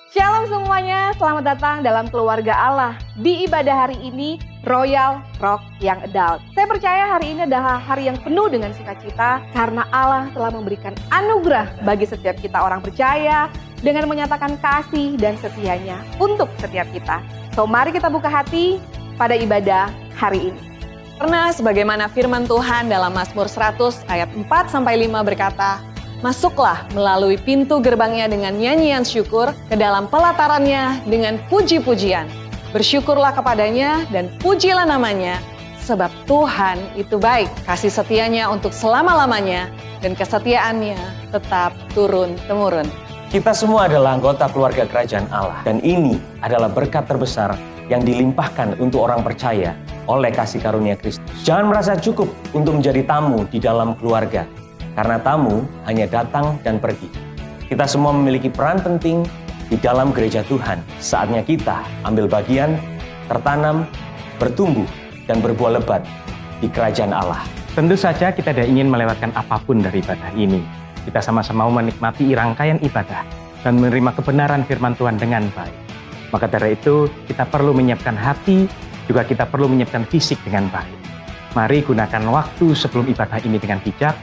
Shalom semuanya, selamat datang dalam keluarga Allah. Di ibadah hari ini, Royal Rock yang Adult. Saya percaya hari ini adalah hari yang penuh dengan sukacita karena Allah telah memberikan anugerah bagi setiap kita orang percaya dengan menyatakan kasih dan setianya untuk setiap kita. So mari kita buka hati pada ibadah hari ini. Karena sebagaimana firman Tuhan dalam Mazmur 100 ayat 4-5 berkata, masuklah melalui pintu gerbangnya dengan nyanyian syukur, ke dalam pelatarannya dengan puji-pujian. Bersyukurlah kepadanya dan pujilah namanya, sebab Tuhan itu baik. Kasih setianya untuk selama-lamanya dan kesetiaannya tetap turun-temurun. Kita semua adalah anggota keluarga kerajaan Allah. Dan ini adalah berkat terbesar yang dilimpahkan untuk orang percaya oleh kasih karunia Kristus. Jangan merasa cukup untuk menjadi tamu di dalam keluarga. Karena tamu hanya datang dan pergi. Kita semua memiliki peran penting di dalam gereja Tuhan. Saatnya kita ambil bagian, tertanam, bertumbuh, dan berbuah lebat di kerajaan Allah. Tentu saja kita tidak ingin melewatkan apapun dari ibadah ini. Kita sama-sama mau menikmati rangkaian ibadah dan menerima kebenaran firman Tuhan dengan baik. Maka dari itu kita perlu menyiapkan hati, juga kita perlu menyiapkan fisik dengan baik. Mari gunakan waktu sebelum ibadah ini dengan bijak,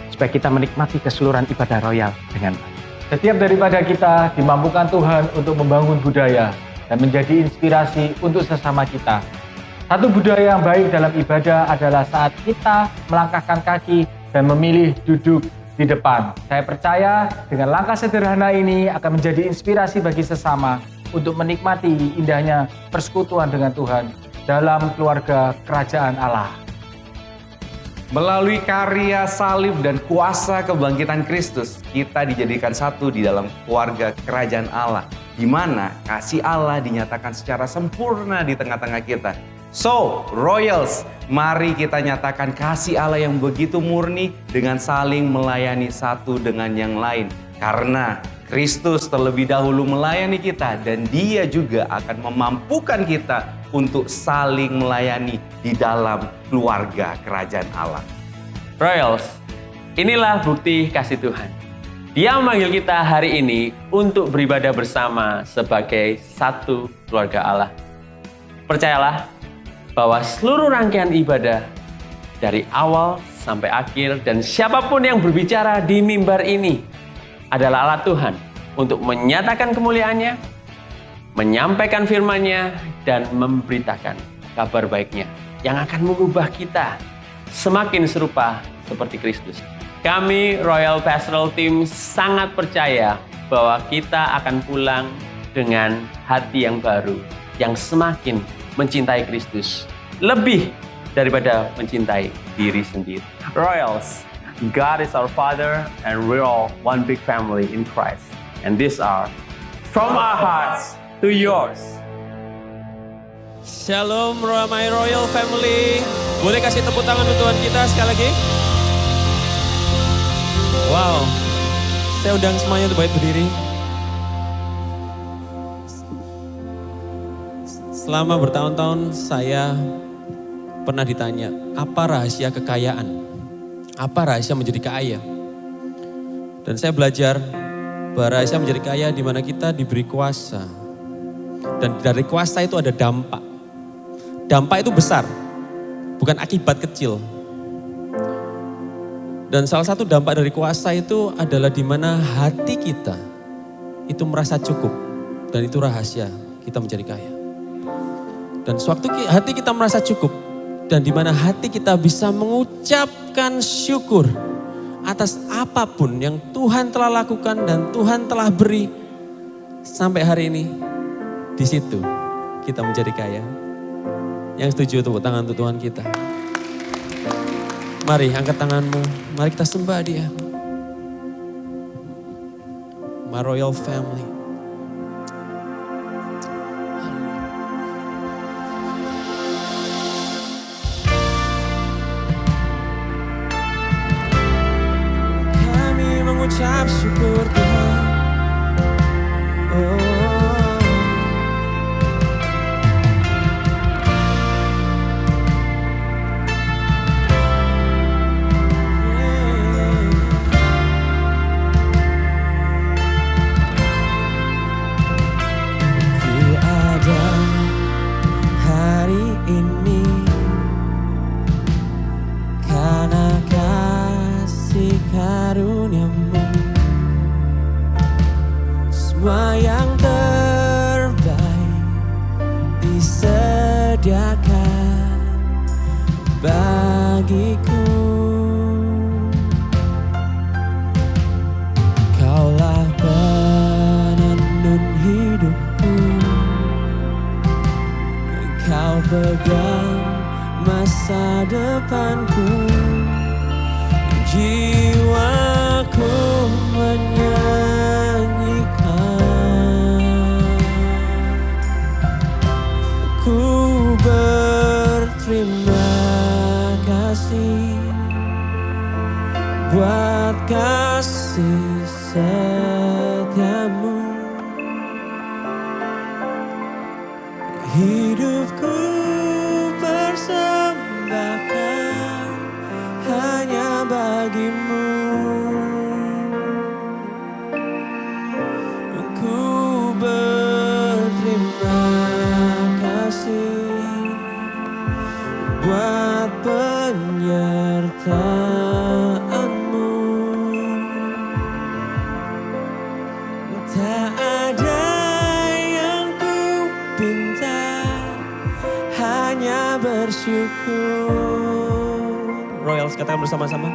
supaya kita menikmati keseluruhan ibadah royal dengan baik. Setiap daripada kita dimampukan Tuhan untuk membangun budaya dan menjadi inspirasi untuk sesama kita. Satu budaya yang baik dalam ibadah adalah saat kita melangkahkan kaki dan memilih duduk di depan. Saya percaya dengan langkah sederhana ini akan menjadi inspirasi bagi sesama untuk menikmati indahnya persekutuan dengan Tuhan dalam keluarga kerajaan Allah. Melalui karya salib dan kuasa kebangkitan Kristus, kita dijadikan satu di dalam keluarga kerajaan Allah, di mana kasih Allah dinyatakan secara sempurna di tengah-tengah kita. So, Royals, mari kita nyatakan kasih Allah yang begitu murni dengan saling melayani satu dengan yang lain. Karena Kristus terlebih dahulu melayani kita dan Dia juga akan memampukan kita untuk saling melayani di dalam keluarga kerajaan Allah. Royals, inilah bukti kasih Tuhan. Dia memanggil kita hari ini untuk beribadah bersama sebagai satu keluarga Allah. Percayalah bahwa seluruh rangkaian ibadah dari awal sampai akhir dan siapapun yang berbicara di mimbar ini adalah alat Tuhan untuk menyatakan kemuliaannya, menyampaikan firman-Nya, dan memberitakan kabar baiknya yang akan mengubah kita semakin serupa seperti Kristus. Kami Royal Pastoral Team sangat percaya bahwa kita akan pulang dengan hati yang baru, yang semakin mencintai Kristus, lebih daripada mencintai diri sendiri. Royals, God is our Father and we're all one big family in Christ. And these are from our hearts to yours. Shalom my Royal Family. Boleh kasih tepuk tangan untuk Tuhan kita sekali lagi? Wow. Saya undang semuanya untuk baik berdiri. Selama bertahun-tahun saya pernah ditanya, apa rahasia kekayaan? Apa rahasia menjadi kaya? Dan saya belajar bahwa rahasia menjadi kaya di mana kita diberi kuasa. Dan dari kuasa itu ada dampak. Dampak itu besar, bukan akibat kecil. Dan salah satu dampak dari kuasa itu adalah di mana hati kita itu merasa cukup. Dan itu rahasia kita menjadi kaya. Dan sewaktu hati kita merasa cukup, dan di mana hati kita bisa mengucapkan syukur atas apapun yang Tuhan telah lakukan dan Tuhan telah beri sampai hari ini, di situ kita menjadi kaya. Yang setuju tepuk tangan untuk Tuhan kita. Mari angkat tanganmu, mari kita sembah Dia. My Royal Family. Kami mengucap syukur Tuhan. Oh. bagiku. Kaulah penenun hidupku, Kau pegang masa depanku. Jiwaku menyanyikan, ku berterima kasih buat kasih setiamu. Hidupku persembahkan hanya bagimu. Ku berterima kasih buat penyertaanmu. Tak ada yang ku pinta, hanya bersyukur. Royals, katakan bersama-sama.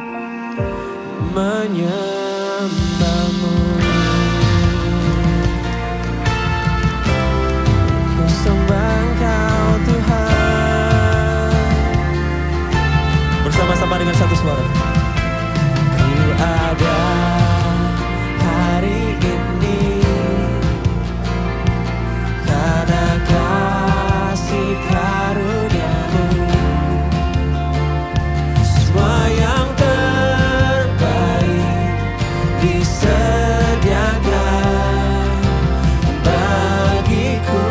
Menyembahmu. Ku sembah Engkau Tuhan. Bersama-sama dengan satu suara. Ku ada hari ini karena kasih karunia-Mu. Semua yang terbaik disediakan bagiku.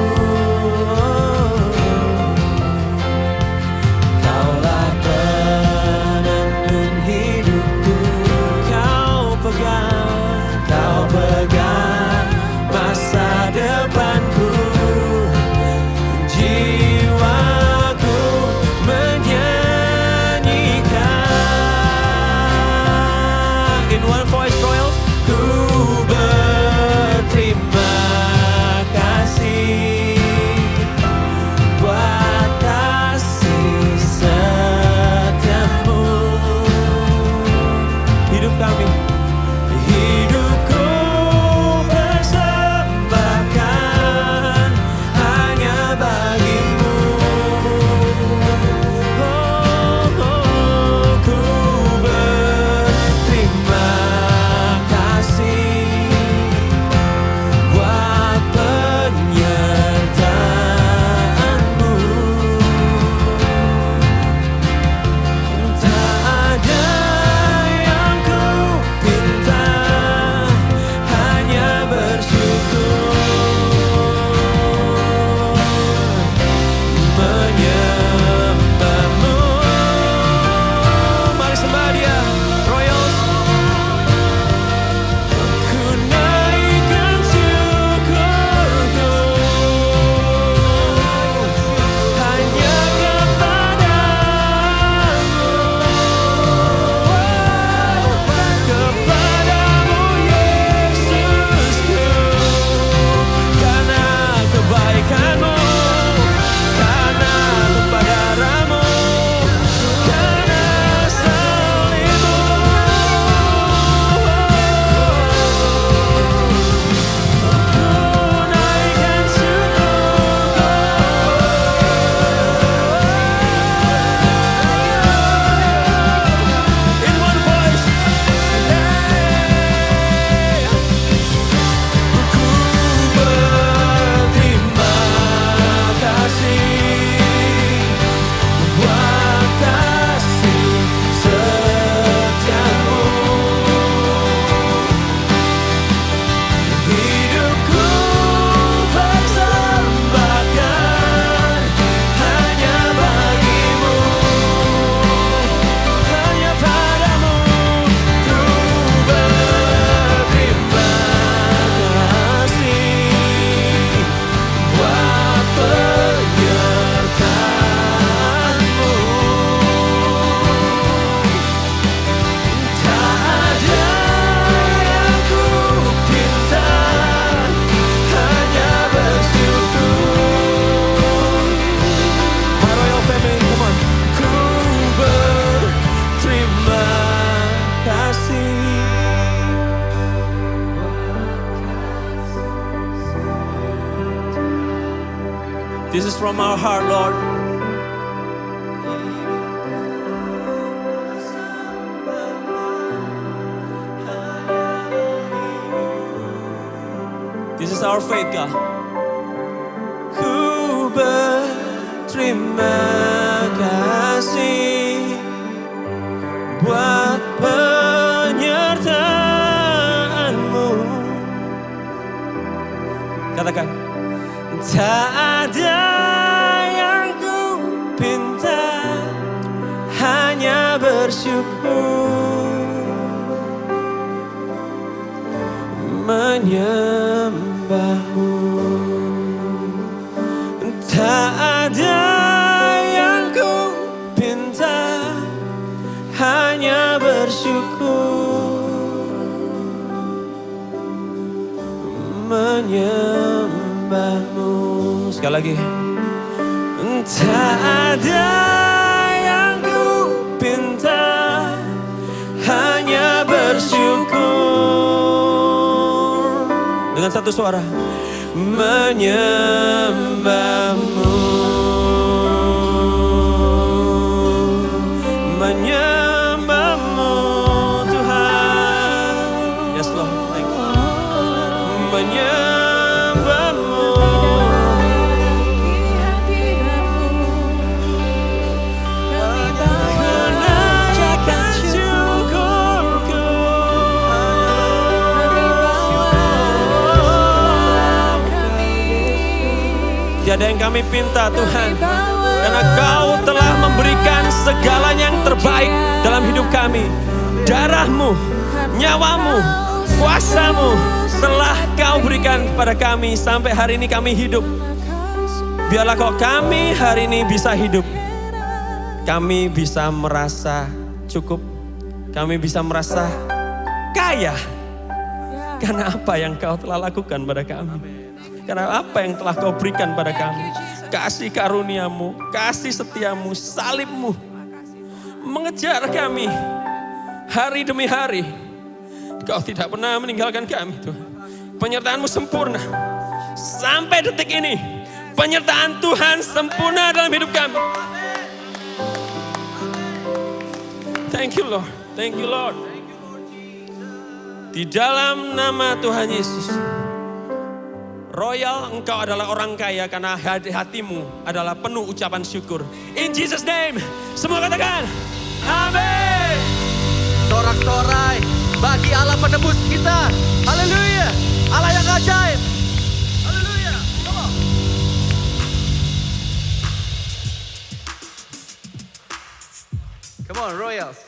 Kaulah penenun hidupku, Kau pegang This is from our heart, Lord. This is our faith, God. Ku berterima kasih buat penyertaan-Mu. Katakan, tak ada yang ku pinta, hanya bersyukur, menyembah-Mu. Tak ada yang ku pinta, hanya bersyukur, menyembah-Mu. Sekali lagi. Tak ada yang ku pinta, hanya bersyukur. Dengan satu suara. Menyembah-Mu, menyembah-Mu Tuhan. Yes Lord, thank you. Menyembah-Mu, menaikkan syukurku. Tiada yang kami pinta Tuhan, karena Kau telah memberikan segalanya yang terbaik dalam hidup kami. Darah-Mu, nyawa-Mu, kuasa-Mu telah Kau berikan kepada kami sampai hari ini kami hidup. Biarlah kalau kami hari ini bisa hidup, kami bisa merasa cukup, kami bisa merasa kaya. Karena apa yang Kau telah lakukan pada kami. Karena apa yang telah Kau berikan pada kami. Kasih karunia-Mu, kasih setia-Mu, salib-Mu mengejar kami hari demi hari. Kau tidak pernah meninggalkan kami Tuhan. Penyertaan-Mu sempurna. Sampai detik ini, penyertaan Tuhan sempurna dalam hidup kami. Thank you Lord, thank you Lord. Di dalam nama Tuhan Yesus. Royal, engkau adalah orang kaya karena hatimu adalah penuh ucapan syukur. In Jesus name, semua katakan, amin. Sorak-sorai bagi Allah penebus kita. Haleluya. Allah yang ajaib. Haleluya. Come on. Come on, Royals.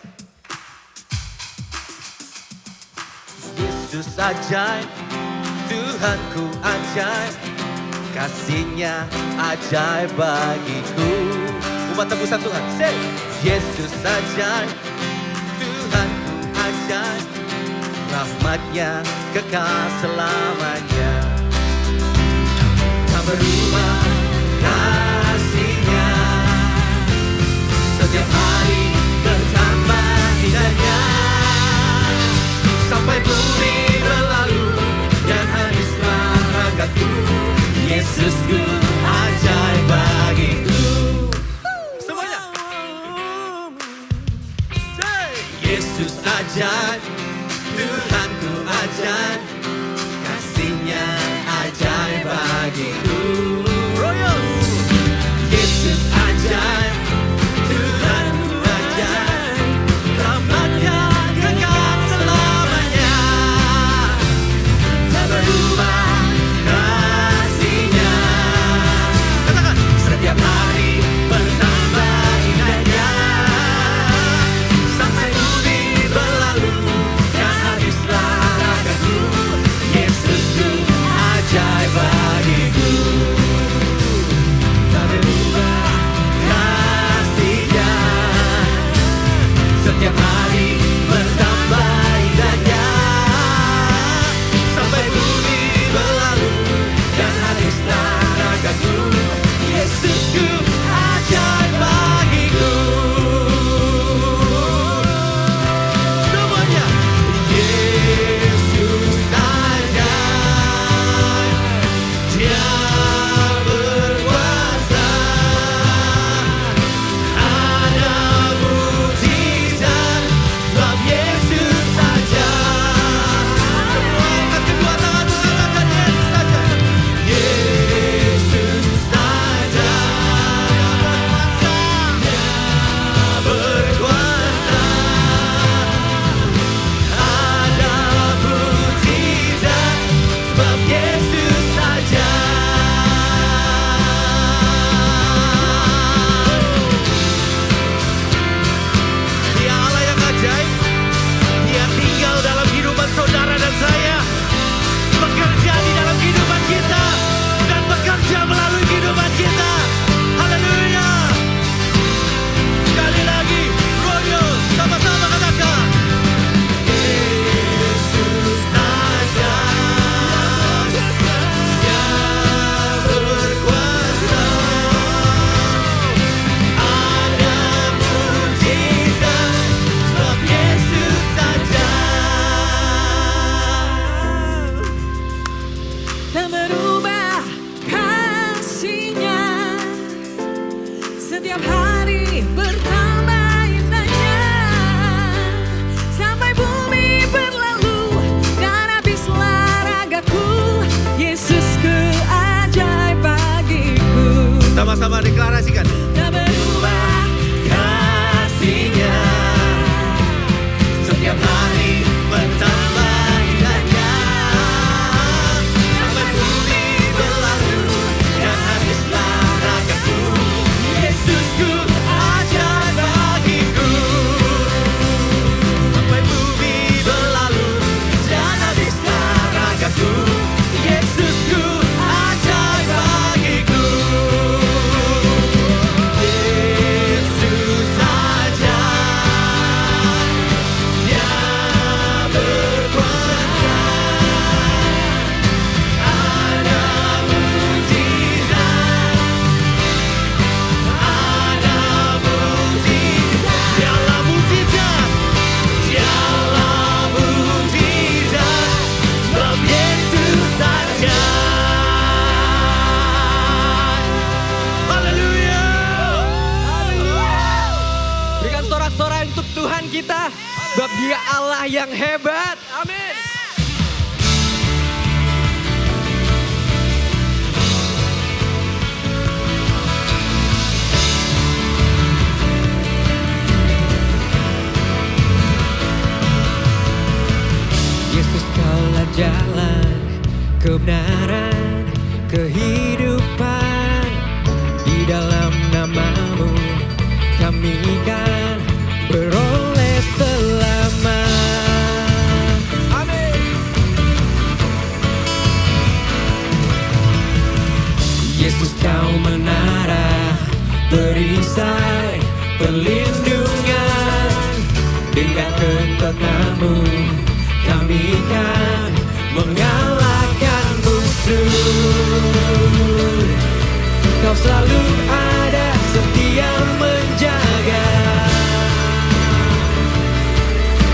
Yesus ajaib. Tuhanku ajaib, kasih-Nya ajaib bagiku. Umat tebusan Tuhan, say, Yesus ajaib, Tuhanku ajaib, rahmat-Nya kekal selamanya. Tak berubah kasih-Nya, setiap hari bertambah indahnya, sampai bumi berlalu dan habislah ragaku. Yesusku ajaib bagiku. Semuanya. Say. Yesus ajaib, Tuhanku ajaib, kasih-Nya ajaib bagiku. Royals. Yesus ajaib, Tuhanku ajaib, rahmat-Nya kekal selamanya. Berubah kasih-Nya, katakan, setiap hari bertambah indahnya, sampai bumi berlalu dan habislah ragaku. sorak-sorai untuk Tuhan kita. Sebab Dia Allah yang hebat. Amin. Yesus, Kaulah jalan, kebenaran, kehidupan. Di dalam nama-Mu kami kan beroleh selamat. Amin. Yesus, Kau menara, perisai, perlindungan. Dengan kekuatan-Mu kami kan mengalahkan musuh. Kau selalu ada, setia menjaga.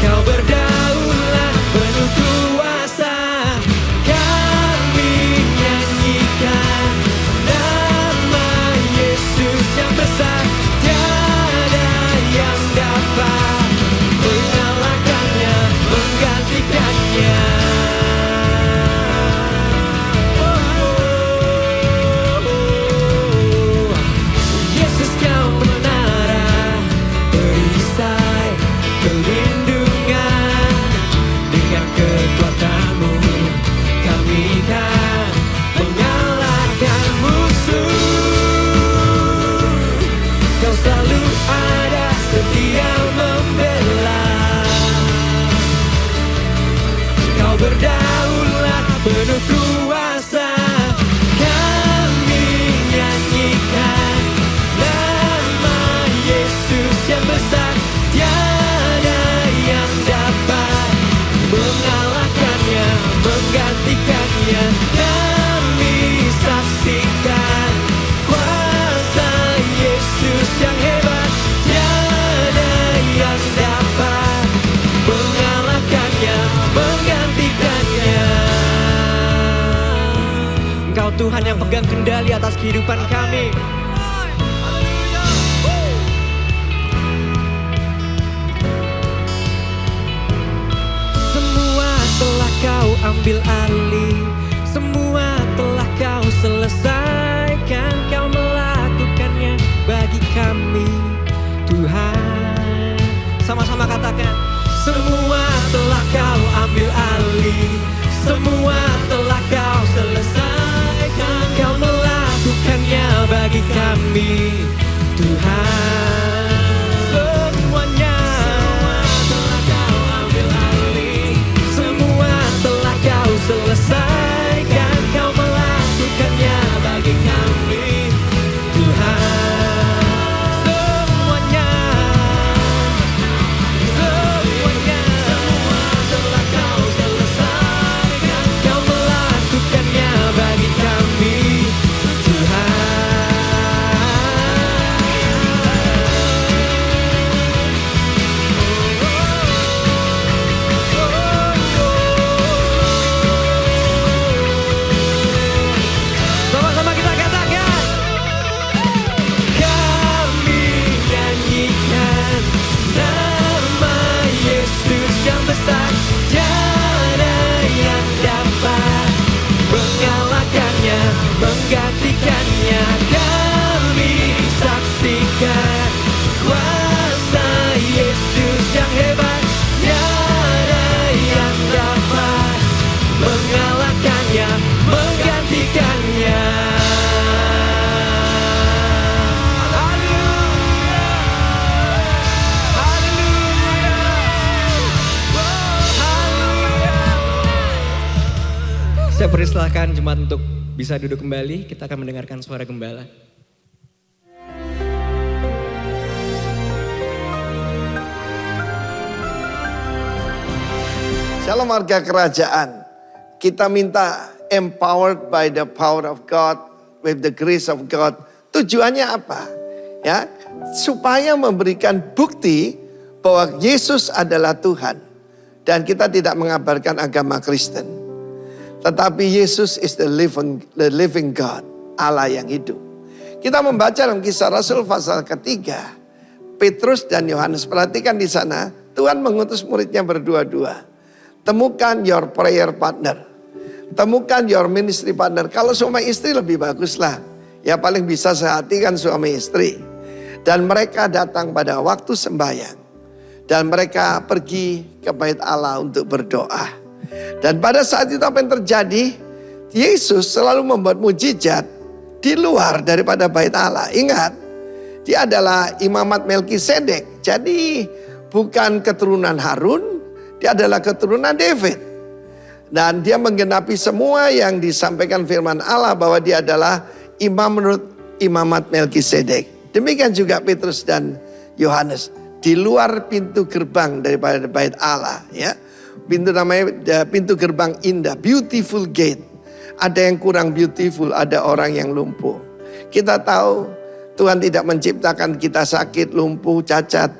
Kau berdaulat, penuh kuasa. Kami nyanyikan nama Yesus yang besar. Tiada yang dapat mengalahkannya, menggantikannya. Yesus, Kau menara, perisai, perlindungan. Dengan kekuatan-Mu kami kan mengalahkan musuh. Kau selalu ada, setia membela. Kau berdaulat, penuh kuasa. Kami nyanyikan nama Yesus yang besar. Tiada yang dapat mengalahkannya, menggantikannya. Kami saksikan kuasa Yesus yang hebat. Tiada yang dapat mengalahkannya, menggantikannya. Engkau Tuhan yang pegang kendali atas kehidupan kami. Semua telah Kau ambil alih, semua telah Kau selesaikan. Kau melakukannya bagi kami, Tuhan. Sama-sama katakan. Semua telah Kau ambil alih, semua telah Kau selesaikan. Kau melakukannya bagi kami, Tuhan. Semuanya telah Kau ambil alih, semua telah Kau selesaikan. Kau melakukannya bagi kami, Tuhan. Semuanya, semua telah Kau selesaikan. Kau melakukannya bagi kami, Tuhan. Sama-sama kita katakan. Kami nyanyikan nama Yesus yang besar. Tiada yang dapat mengalahkannya, menggantikannya. Kami saksikan kuasa Yesus yang hebat. Tiada yang dapat mengalahkannya, menggantikannya. Saya persilahkan jemaat untuk bisa duduk kembali. Kita akan mendengarkan suara gembala. Shalom warga kerajaan. Kita minta empowered by the power of God, with the grace of God. Tujuannya apa? Ya, supaya memberikan bukti bahwa Yesus adalah Tuhan. Dan kita tidak mengabarkan agama Kristen. Tetapi Yesus is the living God, Allah yang hidup. Kita membaca dalam Kisah Rasul pasal ketiga. Petrus dan Yohanes. Perhatikan di sana, Tuhan mengutus muridnya berdua-dua. Temukan your prayer partner. Temukan your ministry partner. Kalau suami istri lebih bagus lah. Ya paling bisa sehati kan suami istri. Dan mereka datang pada waktu sembahyang. Dan mereka pergi ke bait Allah untuk berdoa. Dan pada saat itu apa yang terjadi? Yesus selalu membuat mujizat di luar daripada bait Allah. Ingat, dia adalah imamat Melkisedek. Jadi bukan keturunan Harun, dia adalah keturunan David. Dan dia menggenapi semua yang disampaikan firman Allah bahwa dia adalah imam menurut imamat Melkisedek. Demikian juga Petrus dan Yohanes. Di luar pintu gerbang daripada bait Allah, ya. Pintu namanya pintu gerbang indah, beautiful gate. Ada yang kurang beautiful, ada orang yang lumpuh. Kita tahu Tuhan tidak menciptakan kita sakit, lumpuh, cacat.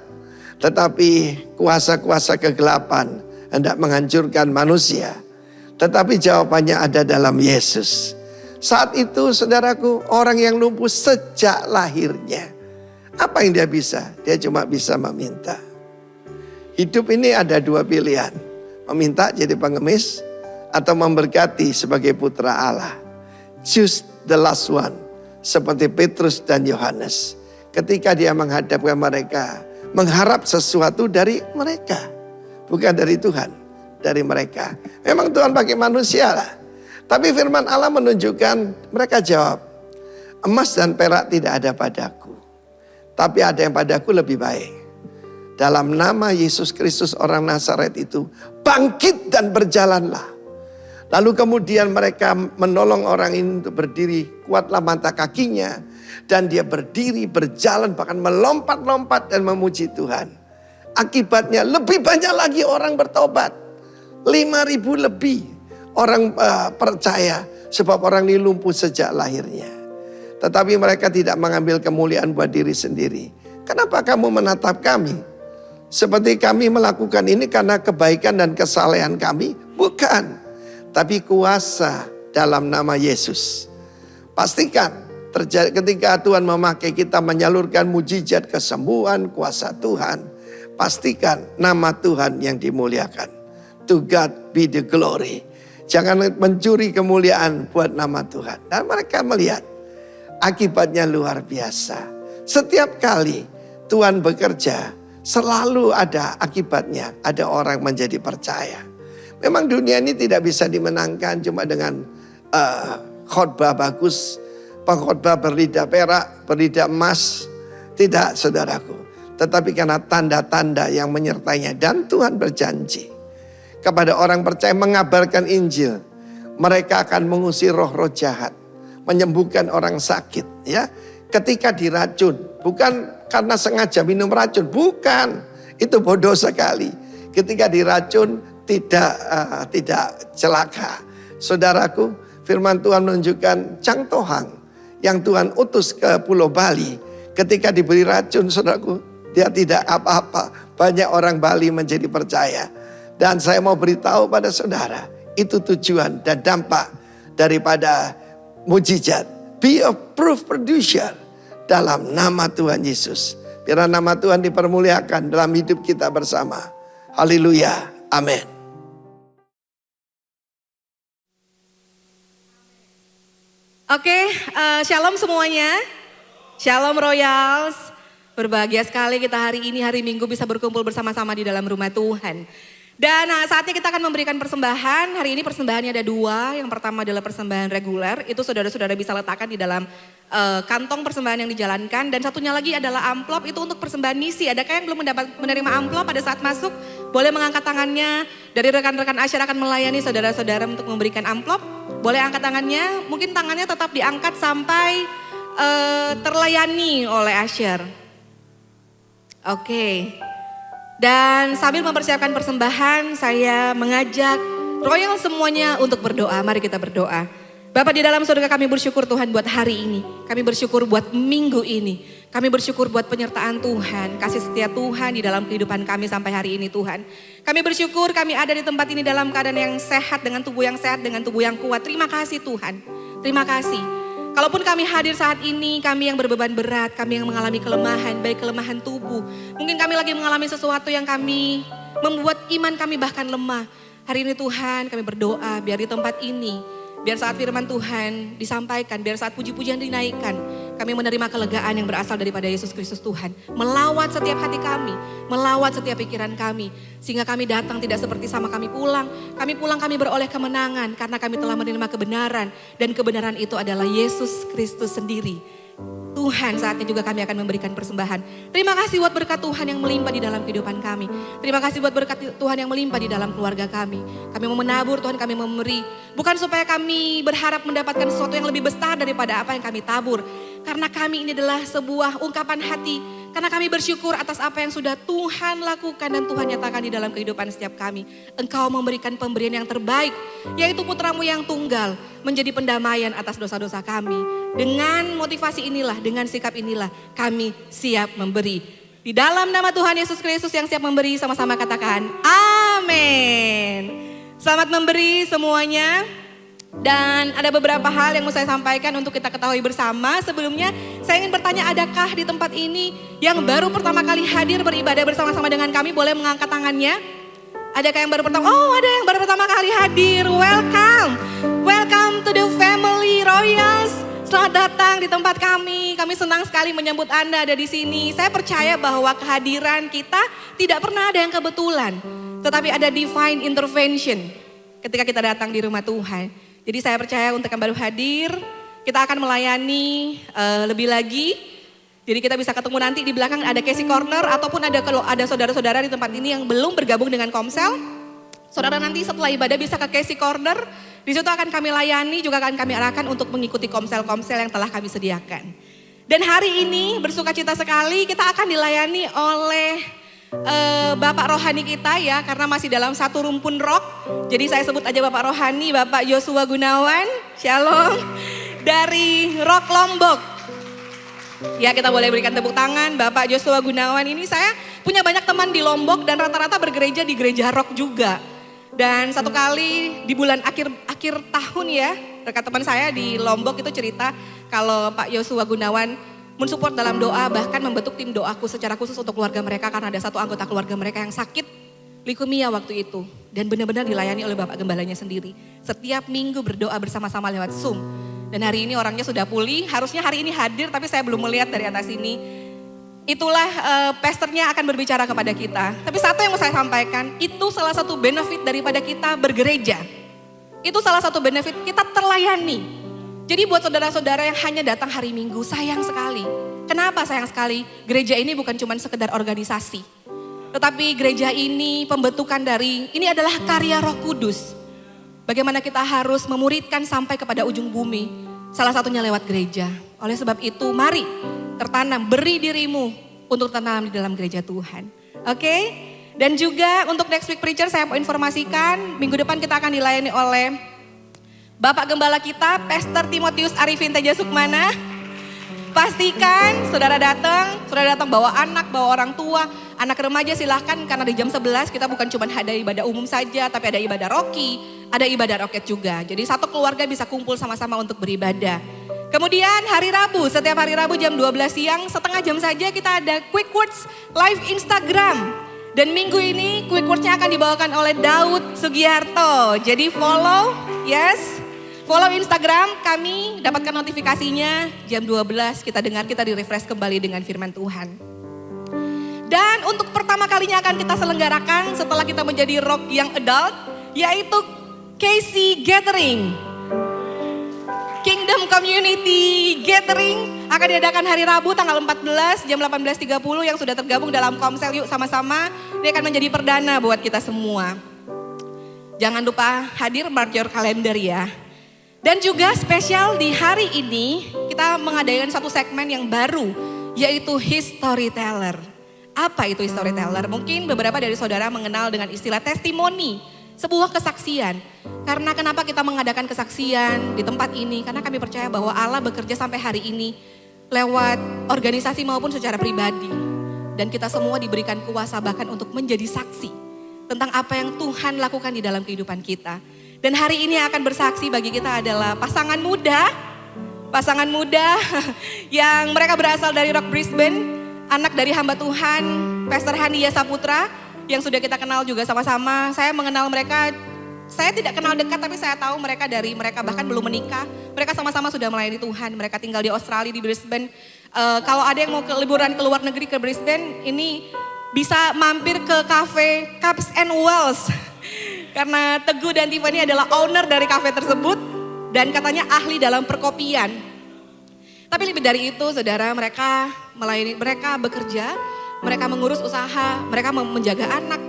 Tetapi kuasa-kuasa kegelapan hendak menghancurkan manusia. Tetapi jawabannya ada dalam Yesus. Saat itu saudaraku, orang yang lumpuh sejak lahirnya. Apa yang dia bisa? Dia cuma bisa meminta. Hidup ini ada dua pilihan. Meminta jadi pengemis atau memberkati sebagai putra Allah. Choose the last one. Seperti Petrus dan Yohanes. Ketika dia menghadapkan mereka, mengharap sesuatu dari mereka. Bukan dari Tuhan, dari mereka. Memang Tuhan pakai manusia lah. Tapi firman Allah menunjukkan, mereka jawab, emas dan perak tidak ada padaku. Tapi ada yang padaku lebih baik. Dalam nama Yesus Kristus orang Nazaret itu, bangkit dan berjalanlah. Lalu kemudian mereka menolong orang ini untuk berdiri, kuatlah mata kakinya. Dan dia berdiri, berjalan, bahkan melompat-lompat dan memuji Tuhan. Akibatnya lebih banyak lagi orang bertobat. 5.000 lebih orang percaya, sebab orang ini lumpuh sejak lahirnya. Tetapi mereka tidak mengambil kemuliaan buat diri sendiri. Kenapa kamu menatap kami? Seperti kami melakukan ini karena kebaikan dan kesalehan kami? Bukan. Tapi kuasa dalam nama Yesus. Pastikan terjadi ketika Tuhan memakai kita menyalurkan mujizat kesembuhan, kuasa Tuhan. Pastikan nama Tuhan yang dimuliakan. To God be the glory. Jangan mencuri kemuliaan buat nama Tuhan. Dan mereka melihat akibatnya luar biasa. Setiap kali Tuhan bekerja, selalu ada akibatnya. Ada orang menjadi percaya. Memang dunia ini tidak bisa dimenangkan cuma dengan khotbah bagus, pengkhotbah berlidah perak, berlidah emas. Tidak, saudaraku. Tetapi karena tanda-tanda yang menyertainya. Dan Tuhan berjanji kepada orang percaya mengabarkan Injil. Mereka akan mengusir roh-roh jahat, menyembuhkan orang sakit. Ya, ketika diracun, bukan karena sengaja minum racun, bukan. Itu bodoh sekali. Ketika diracun tidak celaka. Saudaraku, firman Tuhan menunjukkan Chang Tohang yang Tuhan utus ke Pulau Bali. Ketika diberi racun, saudaraku, dia tidak apa-apa. Banyak orang Bali menjadi percaya. Dan saya mau beritahu pada saudara, itu tujuan dan dampak daripada mujizat. Be a proof producer dalam nama Tuhan Yesus. Biar nama Tuhan dipermuliakan dalam hidup kita bersama. Haleluya. Amin. Oke, shalom semuanya. Shalom Royals. Berbahagia sekali kita hari ini, hari Minggu bisa berkumpul bersama-sama di dalam rumah Tuhan. Dan saatnya kita akan memberikan persembahan. Hari ini persembahannya ada 2. Yang pertama adalah persembahan reguler. Itu saudara-saudara bisa letakkan di dalam kantong persembahan yang dijalankan. Dan satunya lagi adalah amplop, itu untuk persembahan misi. Adakah yang belum menerima amplop pada saat masuk? Boleh mengangkat tangannya. Dari rekan-rekan Asher akan melayani saudara-saudara untuk memberikan amplop. Boleh angkat tangannya. Mungkin tangannya tetap diangkat sampai terlayani oleh Asher. Oke. Dan sambil mempersiapkan persembahan, saya mengajak Royal semuanya untuk berdoa. Mari kita berdoa. Bapa di dalam surga, kami bersyukur Tuhan buat hari ini. Kami bersyukur buat minggu ini. Kami bersyukur buat penyertaan Tuhan, kasih setia Tuhan di dalam kehidupan kami sampai hari ini Tuhan. Kami bersyukur kami ada di tempat ini dalam keadaan yang sehat, dengan tubuh yang sehat, dengan tubuh yang kuat. Terima kasih Tuhan. Terima kasih. Kalaupun kami hadir saat ini, kami yang berbeban berat, kami yang mengalami kelemahan, baik kelemahan tubuh. Mungkin kami lagi mengalami sesuatu yang kami membuat iman kami bahkan lemah. Hari ini Tuhan kami berdoa biar di tempat ini, biar saat firman Tuhan disampaikan, biar saat puji-pujian dinaikkan, kami menerima kelegaan yang berasal daripada Yesus Kristus Tuhan. Melawat setiap hati kami, melawat setiap pikiran kami. Sehingga kami datang tidak seperti sama kami pulang. Kami pulang kami beroleh kemenangan karena kami telah menerima kebenaran. Dan kebenaran itu adalah Yesus Kristus sendiri. Tuhan saatnya juga kami akan memberikan persembahan. Terima kasih buat berkat Tuhan yang melimpah di dalam kehidupan kami. Terima kasih buat berkat Tuhan yang melimpah di dalam keluarga kami. Kami mau menabur Tuhan, kami mau memberi. Bukan supaya kami berharap mendapatkan sesuatu yang lebih besar daripada apa yang kami tabur. Karena kami ini adalah sebuah ungkapan hati. Karena kami bersyukur atas apa yang sudah Tuhan lakukan dan Tuhan nyatakan di dalam kehidupan setiap kami. Engkau memberikan pemberian yang terbaik, yaitu putramu yang tunggal, menjadi pendamaian atas dosa-dosa kami. Dengan motivasi inilah, dengan sikap inilah kami siap memberi. Di dalam nama Tuhan Yesus Kristus yang siap memberi, sama-sama katakan amin. Selamat memberi semuanya. Dan ada beberapa hal yang mau saya sampaikan untuk kita ketahui bersama. Sebelumnya saya ingin bertanya, adakah di tempat ini yang baru pertama kali hadir beribadah bersama-sama dengan kami? Boleh mengangkat tangannya? Adakah yang baru pertama? Oh, ada yang baru pertama kali hadir. Welcome. Welcome to the family Royals. Selamat datang di tempat kami. Kami senang sekali menyambut Anda ada di sini. Saya percaya bahwa kehadiran kita tidak pernah ada yang kebetulan, tetapi ada divine intervention ketika kita datang di rumah Tuhan. Jadi saya percaya untuk yang baru hadir, kita akan melayani lebih lagi. Jadi kita bisa ketemu nanti di belakang ada Casey Corner, ataupun ada saudara-saudara di tempat ini yang belum bergabung dengan Komsel. Saudara nanti setelah ibadah bisa ke Casey Corner, di situ akan kami layani, juga akan kami arahkan untuk mengikuti komsel-komsel yang telah kami sediakan. Dan hari ini bersuka cita sekali kita akan dilayani oleh Bapak rohani kita ya, karena masih dalam satu rumpun rock. Jadi saya sebut aja Bapak rohani, Bapak Joshua Gunawan, Shalom, dari Rock Lombok. Ya, kita boleh berikan tepuk tangan. Bapak Joshua Gunawan ini, saya punya banyak teman di Lombok dan rata-rata bergereja di gereja rock juga. Dan satu kali di bulan akhir tahun ya, rekan teman saya di Lombok itu cerita kalau Pak Joshua Gunawan mensupport dalam doa, bahkan membentuk tim doaku secara khusus untuk keluarga mereka karena ada satu anggota keluarga mereka yang sakit leukemia waktu itu. Dan benar-benar dilayani oleh Bapak Gembalanya sendiri. Setiap minggu berdoa bersama-sama lewat Zoom. Dan hari ini orangnya sudah pulih, harusnya hari ini hadir tapi saya belum melihat dari atas ini. Itulah pastornya akan berbicara kepada kita. Tapi satu yang mau saya sampaikan, itu salah satu benefit daripada kita bergereja. Itu salah satu benefit kita terlayani. Jadi buat saudara-saudara yang hanya datang hari Minggu, sayang sekali. Kenapa sayang sekali? Gereja ini bukan cuma sekedar organisasi. Tetapi gereja ini pembentukan dari, ini adalah karya Roh Kudus. Bagaimana kita harus memuridkan sampai kepada ujung bumi. Salah satunya lewat gereja. Oleh sebab itu mari tertanam, beri dirimu untuk tertanam di dalam gereja Tuhan. Oke? Dan juga untuk next week preacher saya mau informasikan, minggu depan kita akan dilayani oleh Bapak Gembala kita, Pastor Timotius Arifin Teja Sukmana. Pastikan saudara datang bawa anak, bawa orang tua, anak remaja silahkan, karena di jam 11 kita bukan cuma ada ibadah umum saja, tapi ada ibadah roki, ada ibadah roket juga. Jadi satu keluarga bisa kumpul sama-sama untuk beribadah. Kemudian hari Rabu, setiap hari Rabu jam 12 siang, setengah jam saja kita ada Quick Words live Instagram. Dan minggu ini Quick Words-nya akan dibawakan oleh Daud Sugiharto. Jadi follow, yes. Follow Instagram kami, dapatkan notifikasinya jam 12 kita dengar, kita di-refresh kembali dengan firman Tuhan. Dan untuk pertama kalinya akan kita selenggarakan setelah kita menjadi rock yang adult, yaitu Casey Gathering. Kingdom Community Gathering akan diadakan hari Rabu tanggal 14 jam 18.30 yang sudah tergabung dalam Komsel, yuk sama-sama. Ini akan menjadi perdana buat kita semua. Jangan lupa hadir, mark your calendar ya. Dan juga spesial di hari ini kita mengadakan satu segmen yang baru, yaitu Historyteller. Apa itu Historyteller? Mungkin beberapa dari saudara mengenal dengan istilah testimoni, sebuah kesaksian. Karena kenapa kita mengadakan kesaksian di tempat ini? Karena kami percaya bahwa Allah bekerja sampai hari ini lewat organisasi maupun secara pribadi. Dan kita semua diberikan kuasa bahkan untuk menjadi saksi tentang apa yang Tuhan lakukan di dalam kehidupan kita. Dan hari ini yang akan bersaksi bagi kita adalah pasangan muda pasangan muda yang mereka berasal dari Rock Brisbane, anak dari hamba Tuhan, Pastor Hania Saputra, yang sudah kita kenal juga sama-sama. Saya mengenal mereka, saya tidak kenal dekat tapi saya tahu mereka bahkan belum menikah. Mereka sama-sama sudah melayani Tuhan, mereka tinggal di Australia, di Brisbane. Kalau ada yang mau liburan ke luar negeri ke Brisbane, ini bisa mampir ke cafe Cups and Wells. Karena Teguh dan Tiffany adalah owner dari cafe tersebut dan katanya ahli dalam perkopian. Tapi lebih dari itu, saudara, mereka melayani, mereka bekerja, mereka mengurus usaha, mereka menjaga anak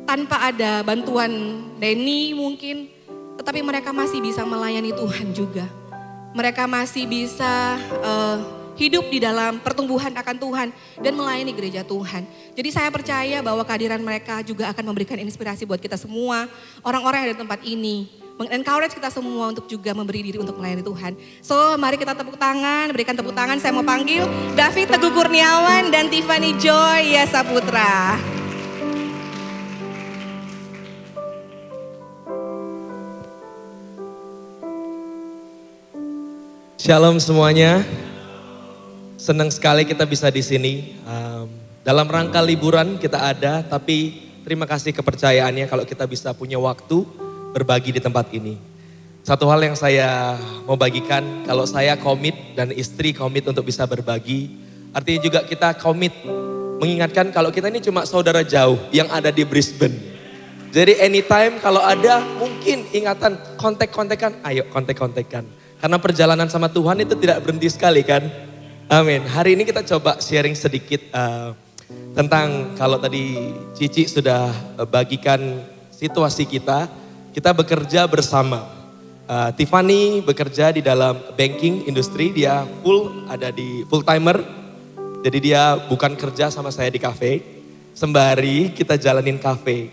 tanpa ada bantuan Denny mungkin, tetapi mereka masih bisa melayani Tuhan juga. Mereka masih bisa hidup di dalam pertumbuhan akan Tuhan dan melayani gereja Tuhan. Jadi saya percaya bahwa kehadiran mereka juga akan memberikan inspirasi buat kita semua, orang-orang yang ada di tempat ini, encourage kita semua untuk juga memberi diri untuk melayani Tuhan. So mari kita tepuk tangan, berikan tepuk tangan. Saya mau panggil David Teguh Kurniawan dan Tiffany Joy Saputra. Shalom semuanya. Senang sekali kita bisa di sini. Dalam rangka liburan kita ada, tapi terima kasih kepercayaannya kalau kita bisa punya waktu berbagi di tempat ini. Satu hal yang saya mau bagikan, kalau saya komit dan istri komit untuk bisa berbagi, artinya juga kita komit mengingatkan kalau kita ini cuma saudara jauh yang ada di Brisbane. Jadi anytime kalau ada mungkin ingatan kontek-kontekan, ayo kontek-kontekan. Karena perjalanan sama Tuhan itu tidak berhenti sekali kan. Amin. Hari ini kita coba sharing sedikit tentang kalau tadi Cici sudah bagikan situasi kita bekerja bersama. Tiffany bekerja di dalam banking industri, dia ada di full timer. Jadi dia bukan kerja sama saya di kafe, sembari kita jalanin kafe.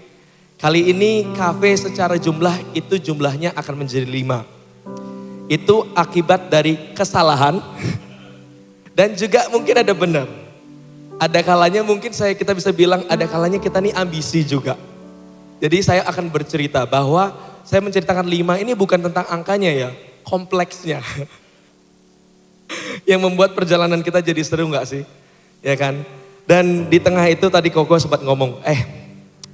Kali ini kafe secara jumlahnya akan menjadi 5. Itu akibat dari kesalahan. Dan juga mungkin ada benar. Ada kalanya mungkin kita bisa bilang ada kalanya kita nih ambisi juga. Jadi saya akan bercerita bahwa saya menceritakan 5 ini bukan tentang angkanya ya, kompleksnya. Yang membuat perjalanan kita jadi seru gak sih? Ya kan? Dan di tengah itu tadi Koko sempat ngomong,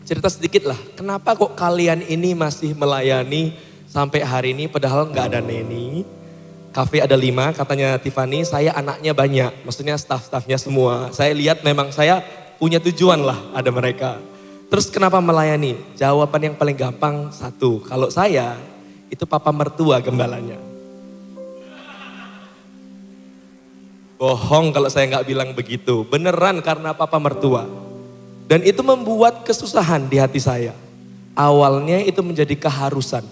cerita sedikit lah. Kenapa kok kalian ini masih melayani sampai hari ini padahal gak ada Neni? Kafe ada 5, katanya Tiffany, saya anaknya banyak, maksudnya staff-staffnya semua. Saya lihat memang saya punya tujuan lah, ada mereka. Terus kenapa melayani? Jawaban yang paling gampang satu, kalau saya itu papa mertua gembalanya. Bohong kalau saya nggak bilang begitu, beneran karena papa mertua. Dan itu membuat kesusahan di hati saya. Awalnya itu menjadi keharusan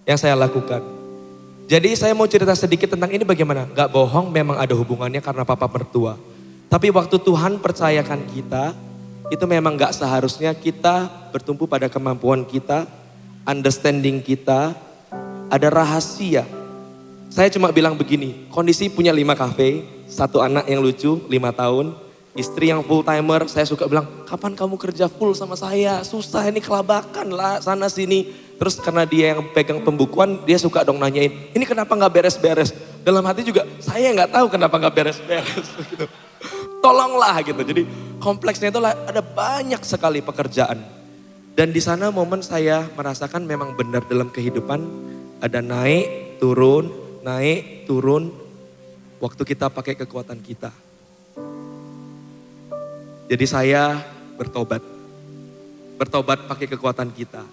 yang saya lakukan. Jadi saya mau cerita sedikit tentang ini bagaimana. Gak bohong memang ada hubungannya karena papa mertua. Tapi waktu Tuhan percayakan kita, itu memang gak seharusnya kita bertumpu pada kemampuan kita, understanding kita, ada rahasia. Saya cuma bilang begini, kondisi punya 5 kafe, 1 anak yang lucu 5 tahun, istri yang full timer, saya suka bilang, kapan kamu kerja full sama saya? Susah ini kelabakan lah sana sini. Terus karena dia yang pegang pembukuan, dia suka dong nanyain, ini kenapa gak beres-beres? Dalam hati juga, saya gak tahu kenapa gak beres-beres. Gitu. Tolonglah gitu. Jadi kompleksnya itu ada banyak sekali pekerjaan. Dan di sana momen saya merasakan memang benar dalam kehidupan, ada naik, turun, waktu kita pakai kekuatan kita. Jadi saya bertobat pakai kekuatan kita.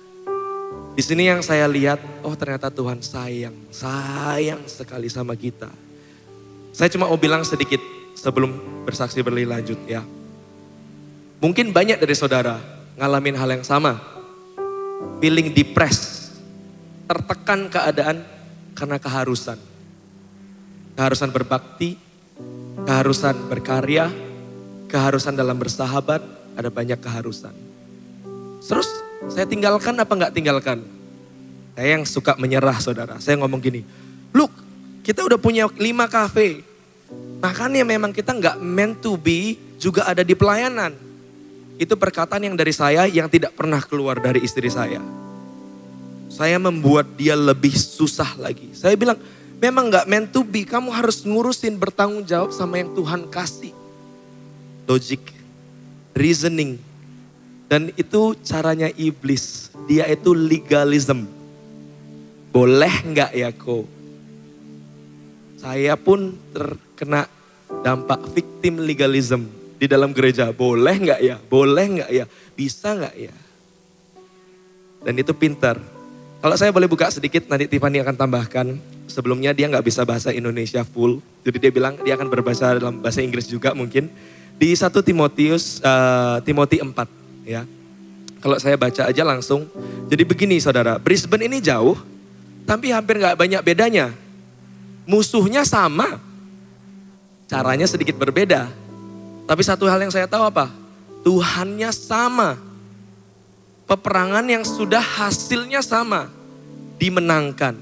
Di sini yang saya lihat, oh ternyata Tuhan sayang sekali sama kita. Saya cuma mau bilang sedikit sebelum bersaksi berlebih lanjut ya. Mungkin banyak dari saudara ngalamin hal yang sama. Feeling depressed, tertekan keadaan karena keharusan. Keharusan berbakti, keharusan berkarya, keharusan dalam bersahabat, ada banyak keharusan. Terus saya tinggalkan apa enggak tinggalkan? Saya yang suka menyerah saudara. Saya ngomong gini, look kita udah punya 5 kafe. Makanya memang kita enggak meant to be juga ada di pelayanan. Itu perkataan yang dari saya yang tidak pernah keluar dari istri saya. Saya membuat dia lebih susah lagi. Saya bilang, memang gak meant to be. Kamu harus ngurusin, bertanggung jawab sama yang Tuhan kasih. Logic, reasoning. Dan itu caranya iblis. Dia itu legalism. Boleh gak ya kok? Saya pun terkena dampak victim legalism di dalam gereja. Boleh gak ya? Boleh gak ya? Bisa gak ya? Dan itu pintar. Kalau saya boleh buka sedikit, nanti Tiffany akan tambahkan. Sebelumnya dia gak bisa bahasa Indonesia full. Jadi dia bilang dia akan berbahasa dalam bahasa Inggris juga mungkin. Di 1 Timothy 4 ya. Kalau saya baca aja langsung. Jadi begini saudara, Brisbane ini jauh, tapi hampir gak banyak bedanya. Musuhnya sama, caranya sedikit berbeda. Tapi satu hal yang saya tahu apa? Tuhannya sama. Peperangan yang sudah hasilnya sama, dimenangkan.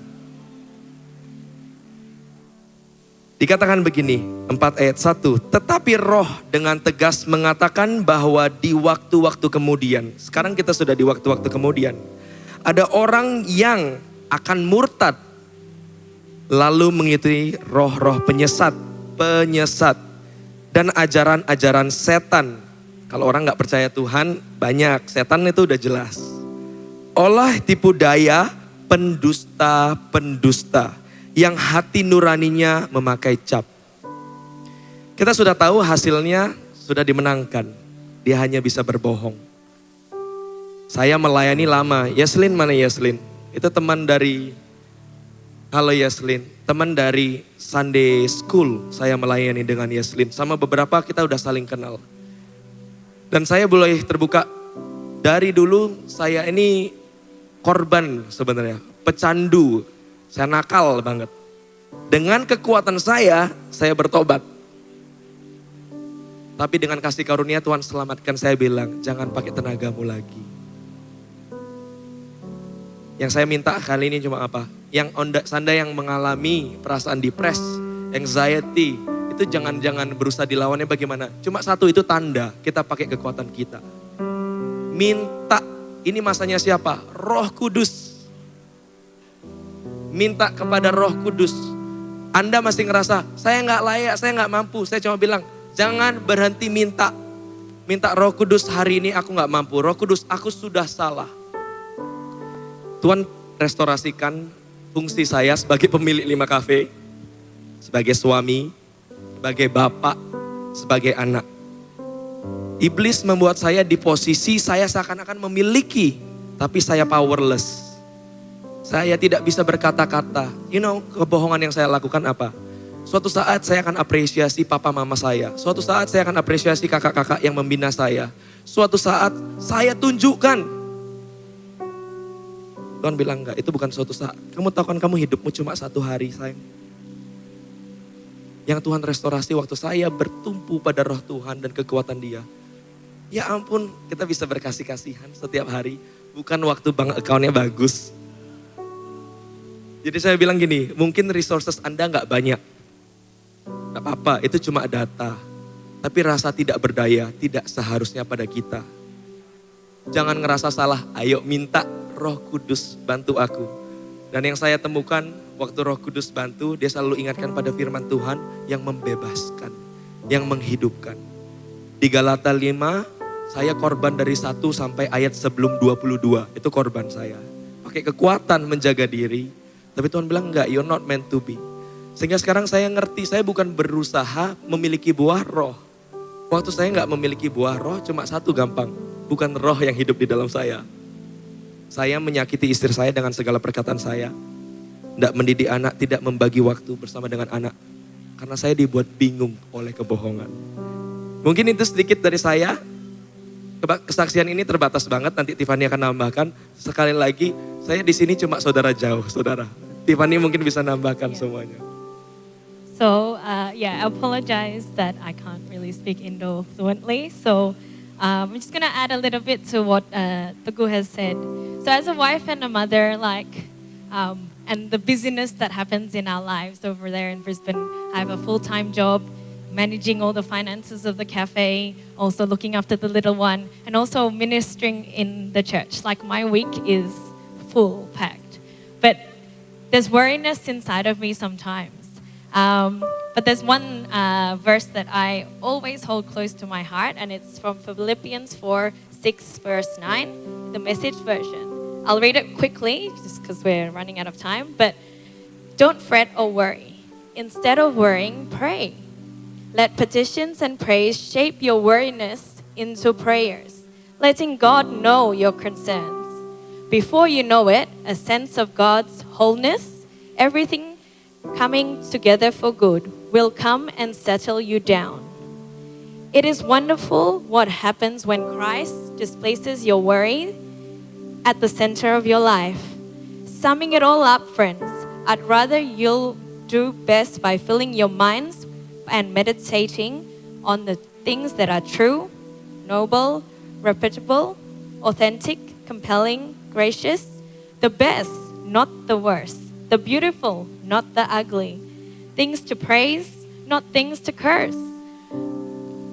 Dikatakan begini, 4 ayat 1. Tetapi roh dengan tegas mengatakan bahwa di waktu-waktu kemudian, sekarang kita sudah di waktu-waktu kemudian, ada orang yang akan murtad, lalu mengikuti roh-roh penyesat, dan ajaran-ajaran setan. Kalau orang gak percaya Tuhan, banyak. Setan itu udah jelas. Olah tipu daya pendusta-pendusta yang hati nuraninya memakai cap. Kita sudah tahu hasilnya sudah dimenangkan. Dia hanya bisa berbohong. Saya melayani lama. Yeslin mana Yeslin? Itu teman dari, halo Yeslin, teman dari Sunday School. Saya melayani dengan Yeslin. Sama beberapa kita udah saling kenal. Dan saya boleh terbuka, dari dulu saya ini korban sebenarnya, pecandu, saya nakal banget. Dengan kekuatan saya bertobat. Tapi dengan kasih karunia Tuhan selamatkan, saya bilang, jangan pakai tenagamu lagi. Yang saya minta kali ini cuma apa? Yang Anda yang mengalami perasaan depres, anxiety, itu jangan berusaha dilawannya bagaimana. Cuma satu, itu tanda kita pakai kekuatan kita. Minta, ini masanya siapa? Roh Kudus. Minta kepada Roh Kudus. Anda masih ngerasa, saya gak layak, saya gak mampu. Saya cuma bilang, jangan berhenti minta. Minta Roh Kudus, hari ini aku gak mampu. Roh Kudus, aku sudah salah. Tuhan restorasikan fungsi saya sebagai pemilik 5 kafe, sebagai suami, sebagai bapak, sebagai anak. Iblis membuat saya di posisi saya seakan-akan memiliki, tapi saya powerless. Saya tidak bisa berkata-kata. Kebohongan yang saya lakukan apa? Suatu saat saya akan apresiasi papa mama saya. Suatu saat saya akan apresiasi kakak-kakak yang membina saya. Suatu saat saya tunjukkan. Tuhan bilang enggak, itu bukan suatu saat. Kamu tahu kan kamu hidupmu cuma 1 hari sayang. Yang Tuhan restorasi waktu saya bertumpu pada roh Tuhan dan kekuatan Dia. Ya ampun, kita bisa berkasih-kasihan setiap hari. Bukan waktu bank account-nya bagus. Jadi saya bilang gini, mungkin resources Anda gak banyak. Gak apa-apa, itu cuma data. Tapi rasa tidak berdaya, tidak seharusnya pada kita. Jangan ngerasa salah, ayo minta Roh Kudus bantu aku. Dan yang saya temukan, waktu Roh Kudus bantu, dia selalu ingatkan pada firman Tuhan yang membebaskan, yang menghidupkan. Di Galata 5, saya korban dari 1 sampai ayat sebelum 22. Itu korban saya. Pakai kekuatan menjaga diri. Tapi Tuhan bilang enggak, you're not meant to be. Sehingga sekarang saya ngerti, saya bukan berusaha memiliki buah roh. Waktu saya enggak memiliki buah roh, cuma satu gampang. Bukan roh yang hidup di dalam saya. Saya menyakiti istri saya dengan segala perkataan saya. Tidak mendidik anak, tidak membagi waktu bersama dengan anak. Karena saya dibuat bingung oleh kebohongan. Mungkin itu sedikit dari saya. Kesaksian ini terbatas banget, nanti Tiffany akan nambahkan. Sekali lagi, saya di sini cuma saudara jauh, saudara. Tiffany mungkin bisa nambahkan semuanya. So, I apologize that I can't really speak Indo fluently. So, I'm just going to add a little bit to what Teguh has said. So as a wife and a mother, and the busyness that happens in our lives over there in Brisbane, I have a full-time job, managing all the finances of the cafe, also looking after the little one, and also ministering in the church. Like my week is full packed. But there's worriness inside of me sometimes. But there's one verse that I always hold close to my heart, and it's from Philippians 4:6, verse 9, the Message version. I'll read it quickly, just because we're running out of time. But don't fret or worry. Instead of worrying, pray. Let petitions and praise shape your worriness into prayers, letting God know your concerns. Before you know it, a sense of God's wholeness, everything coming together for good, will come and settle you down. It is wonderful what happens when Christ displaces your worry at the center of your life. Summing it all up, friends, I'd rather you'll do best by filling your minds and meditating on the things that are true, noble, reputable, authentic, compelling, gracious, the best, not the worst, the beautiful, not the ugly, things to praise, not things to curse.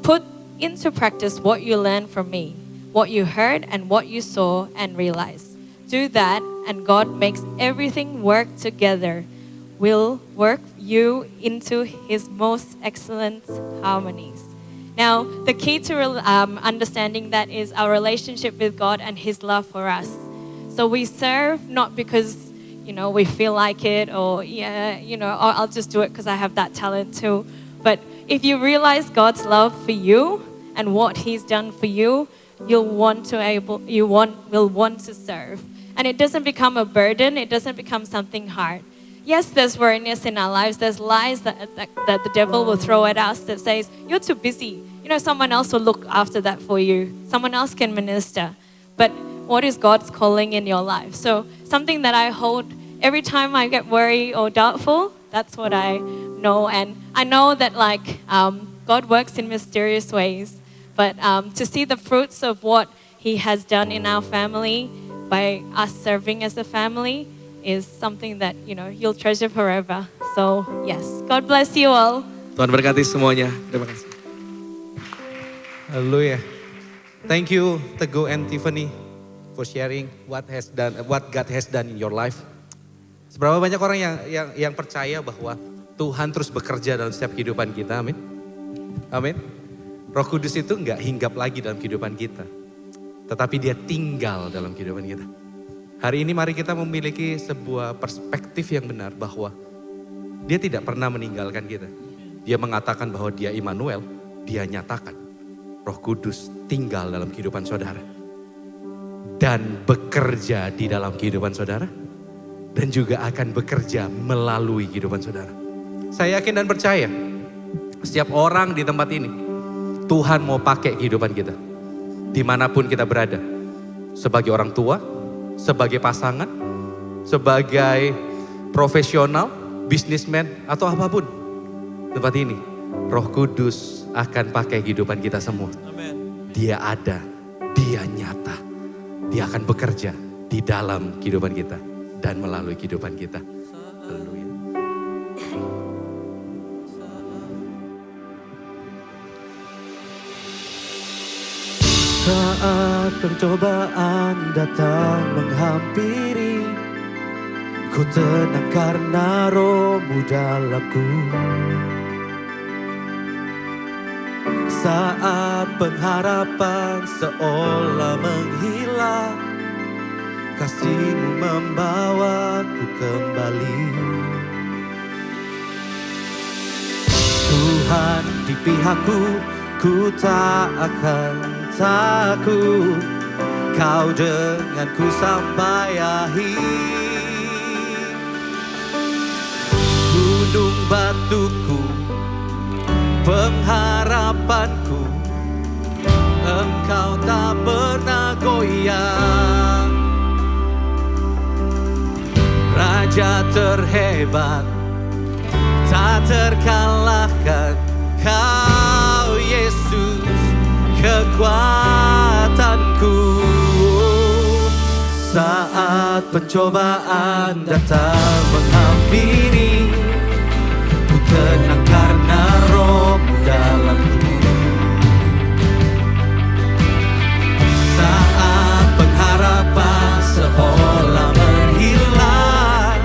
Put into practice what you learned from me, what you heard and what you saw and realized. Do that and God makes everything work together, will work you into His most excellent harmonies. Now, the key to understanding that is our relationship with God and His love for us. So we serve not because, we feel like it or, or I'll just do it because I have that talent too. But if you realize God's love for you and what He's done for you, will want to serve. And it doesn't become a burden, it doesn't become something hard. Yes, there's worriness in our lives, there's lies that the devil will throw at us that says, you're too busy. Someone else will look after that for you. Someone else can minister. But what is God's calling in your life? So something that I hold every time I get worried or doubtful, that's what I know. And I know that God works in mysterious ways. But to see the fruits of what He has done in our family by us serving as a family is something that, you'll treasure forever. So, yes. God bless you all. Tuhan berkati semuanya. Terima kasih. Haleluya. Thank you Teguh and Tiffany for sharing what God has done in your life. Seberapa banyak orang yang percaya bahwa Tuhan terus bekerja dalam setiap kehidupan kita. Amin. Amin. Roh Kudus itu enggak hinggap lagi dalam kehidupan kita. Tetapi Dia tinggal dalam kehidupan kita. Hari ini mari kita memiliki sebuah perspektif yang benar bahwa Dia tidak pernah meninggalkan kita. Dia mengatakan bahwa Dia Immanuel, Dia nyatakan Roh Kudus tinggal dalam kehidupan saudara. Dan bekerja di dalam kehidupan saudara. Dan juga akan bekerja melalui kehidupan saudara. Saya yakin dan percaya setiap orang di tempat ini Tuhan mau pakai kehidupan kita. Dimanapun kita berada. Sebagai orang tua, sebagai pasangan, sebagai profesional, bisnismen, atau apapun. Tempat ini, Roh Kudus akan pakai kehidupan kita semua. Dia ada, Dia nyata. Dia akan bekerja di dalam kehidupan kita dan melalui kehidupan kita. Haleluya. Saat pencobaan datang menghampiri, ku tenang karena Roh-Mu dalamku. Saat pengharapan seolah menghilang, kasih-Mu membawaku kembali. Tuhan di pihakku, ku tak akan takut, Kau denganku sampai akhir. Gunung batuku, pengharapanku, Engkau tak pernah goyang. Raja terhebat, tak terkalahkan, Kau Yesus kekuatanku. Saat pencobaan datang menghampiri, ku tenang karena Roh-Mu dalamku. Saat pengharapan seolah menghilang,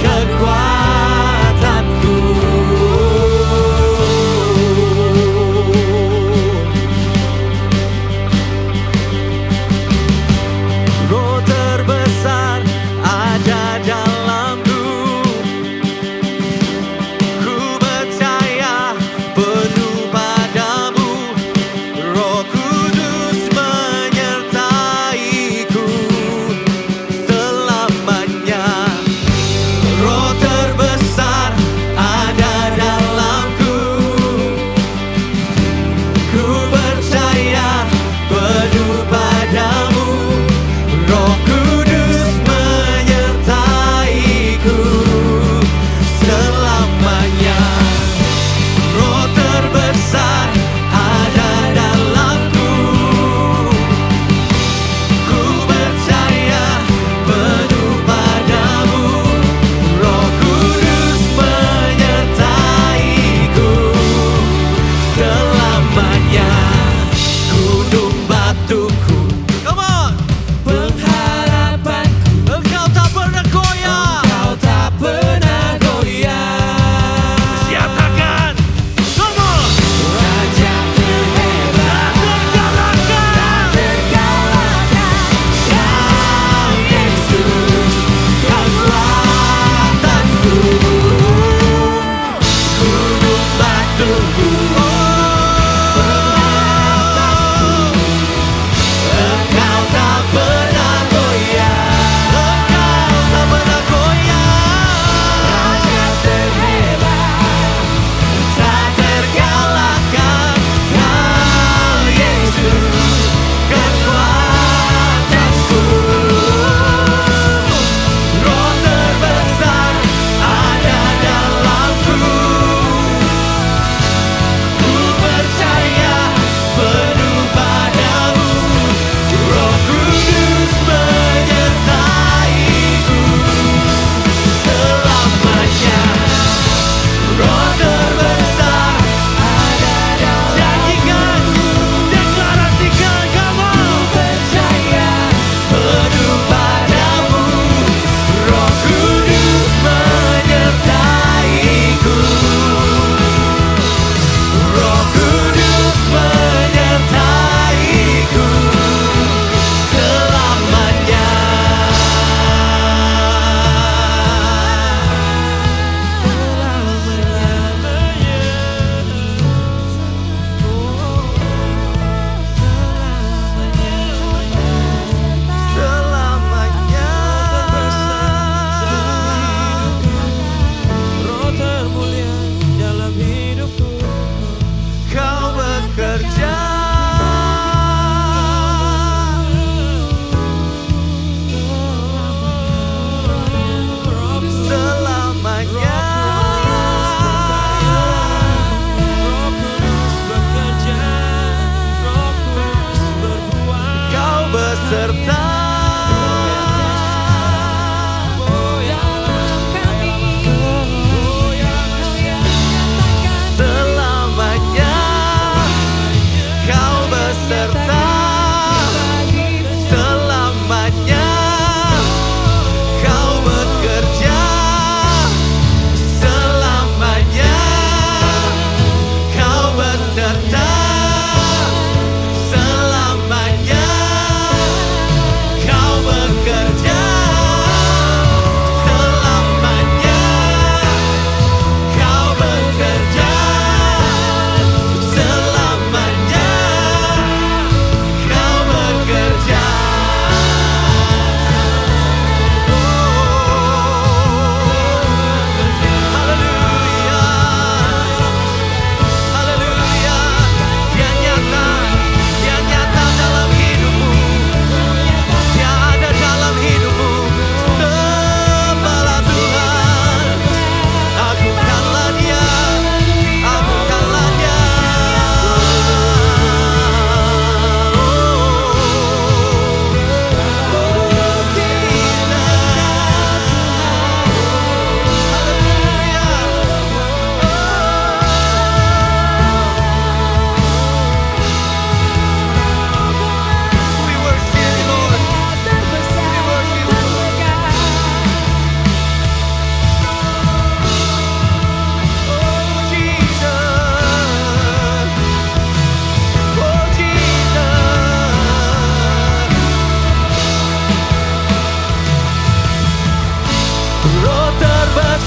kekuatanku. Roh terbesar ada dalamku, ku percaya penuh padamu, Roh Kudus menyertaiku selamanya. Roh terbesar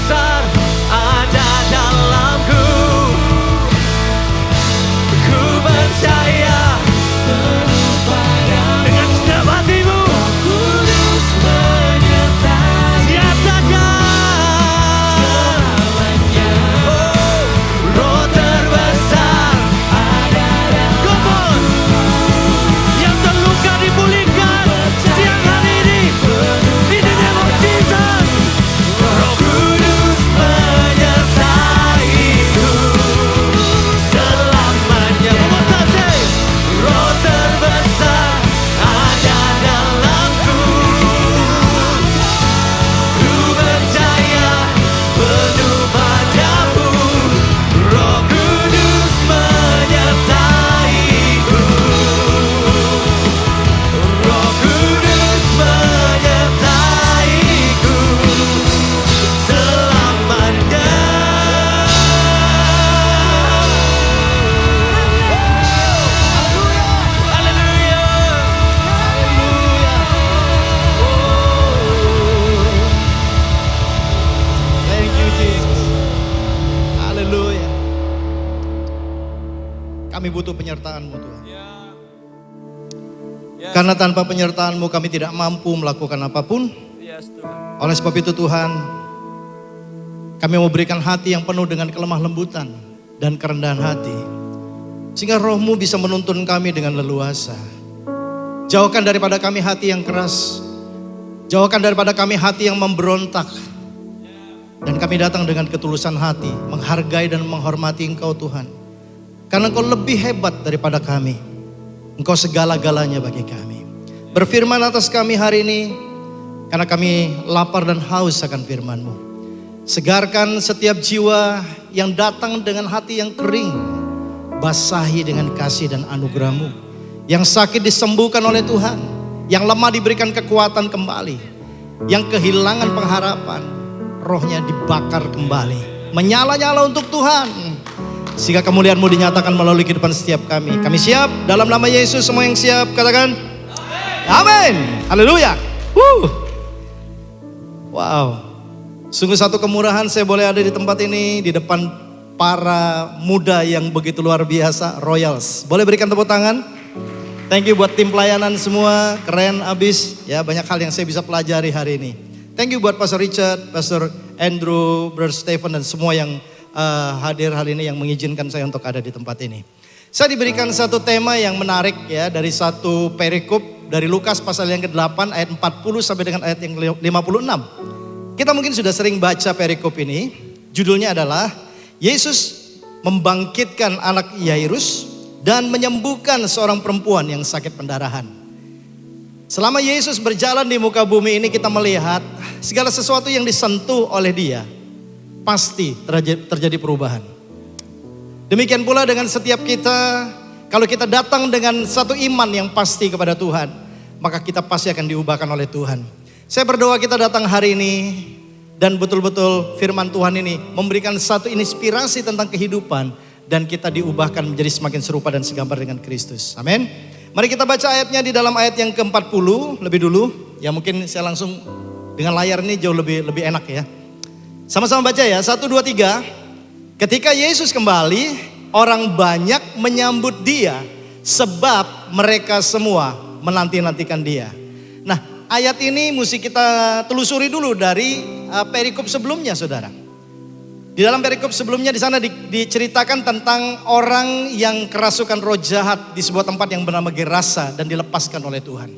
besar ada dalamku. Ku percaya dengan segenap hatimu. Kami butuh penyertaan-Mu Tuhan. Karena tanpa penyertaan-Mu kami tidak mampu melakukan apapun. Oleh sebab itu Tuhan, kami mau berikan hati yang penuh dengan kelemah lembutan dan kerendahan hati. Sehingga Roh-Mu bisa menuntun kami dengan leluasa. Jauhkan daripada kami hati yang keras. Jauhkan daripada kami hati yang memberontak. Dan kami datang dengan ketulusan hati, menghargai dan menghormati Engkau Tuhan. Karena Engkau lebih hebat daripada kami. Engkau segala-galanya bagi kami. Berfirman atas kami hari ini, karena kami lapar dan haus akan firman-Mu. Segarkan setiap jiwa yang datang dengan hati yang kering. Basahi dengan kasih dan anugerah-Mu. Yang sakit disembuhkan oleh Tuhan. Yang lemah diberikan kekuatan kembali. Yang kehilangan pengharapan, rohnya dibakar kembali. Menyala-nyala untuk Tuhan. Sehingga kemuliaan-Mu dinyatakan melalui kehidupan setiap kami. Kami siap dalam nama Yesus. Semua yang siap katakan amin. Haleluya. Wow. Sungguh satu kemurahan saya boleh ada di tempat ini. Di depan para muda yang begitu luar biasa. Royals. Boleh berikan tepuk tangan. Thank you buat tim pelayanan semua. Keren abis. Ya, banyak hal yang saya bisa pelajari hari ini. Thank you buat Pastor Richard, Pastor Andrew, Brother Stephen dan semua yang hadir hari ini yang mengizinkan saya untuk ada di tempat ini. Saya diberikan satu tema yang menarik ya dari satu perikop dari Lukas pasal yang ke-8 ayat 40 sampai dengan ayat yang 56. Kita mungkin sudah sering baca perikop ini. Judulnya adalah Yesus membangkitkan anak Yairus dan menyembuhkan seorang perempuan yang sakit pendarahan. Selama Yesus berjalan di muka bumi ini kita melihat segala sesuatu yang disentuh oleh dia pasti terjadi perubahan. Demikian pula dengan setiap kita, kalau kita datang dengan satu iman yang pasti kepada Tuhan, maka kita pasti akan diubahkan oleh Tuhan. Saya berdoa kita datang hari ini dan betul-betul firman Tuhan ini memberikan satu inspirasi tentang kehidupan dan kita diubahkan menjadi semakin serupa dan segambar dengan Kristus. Amin. Mari kita baca ayatnya di dalam ayat yang ke-40 lebih dulu. Ya mungkin saya langsung dengan layar ini jauh lebih enak ya. Sama-sama baca ya, 1, 2, 3. Ketika Yesus kembali, orang banyak menyambut dia sebab mereka semua menanti-nantikan dia. Nah, ayat ini mesti kita telusuri dulu dari perikop sebelumnya, saudara. Di dalam perikop sebelumnya di sana diceritakan tentang orang yang kerasukan roh jahat di sebuah tempat yang bernama Gerasa dan dilepaskan oleh Tuhan.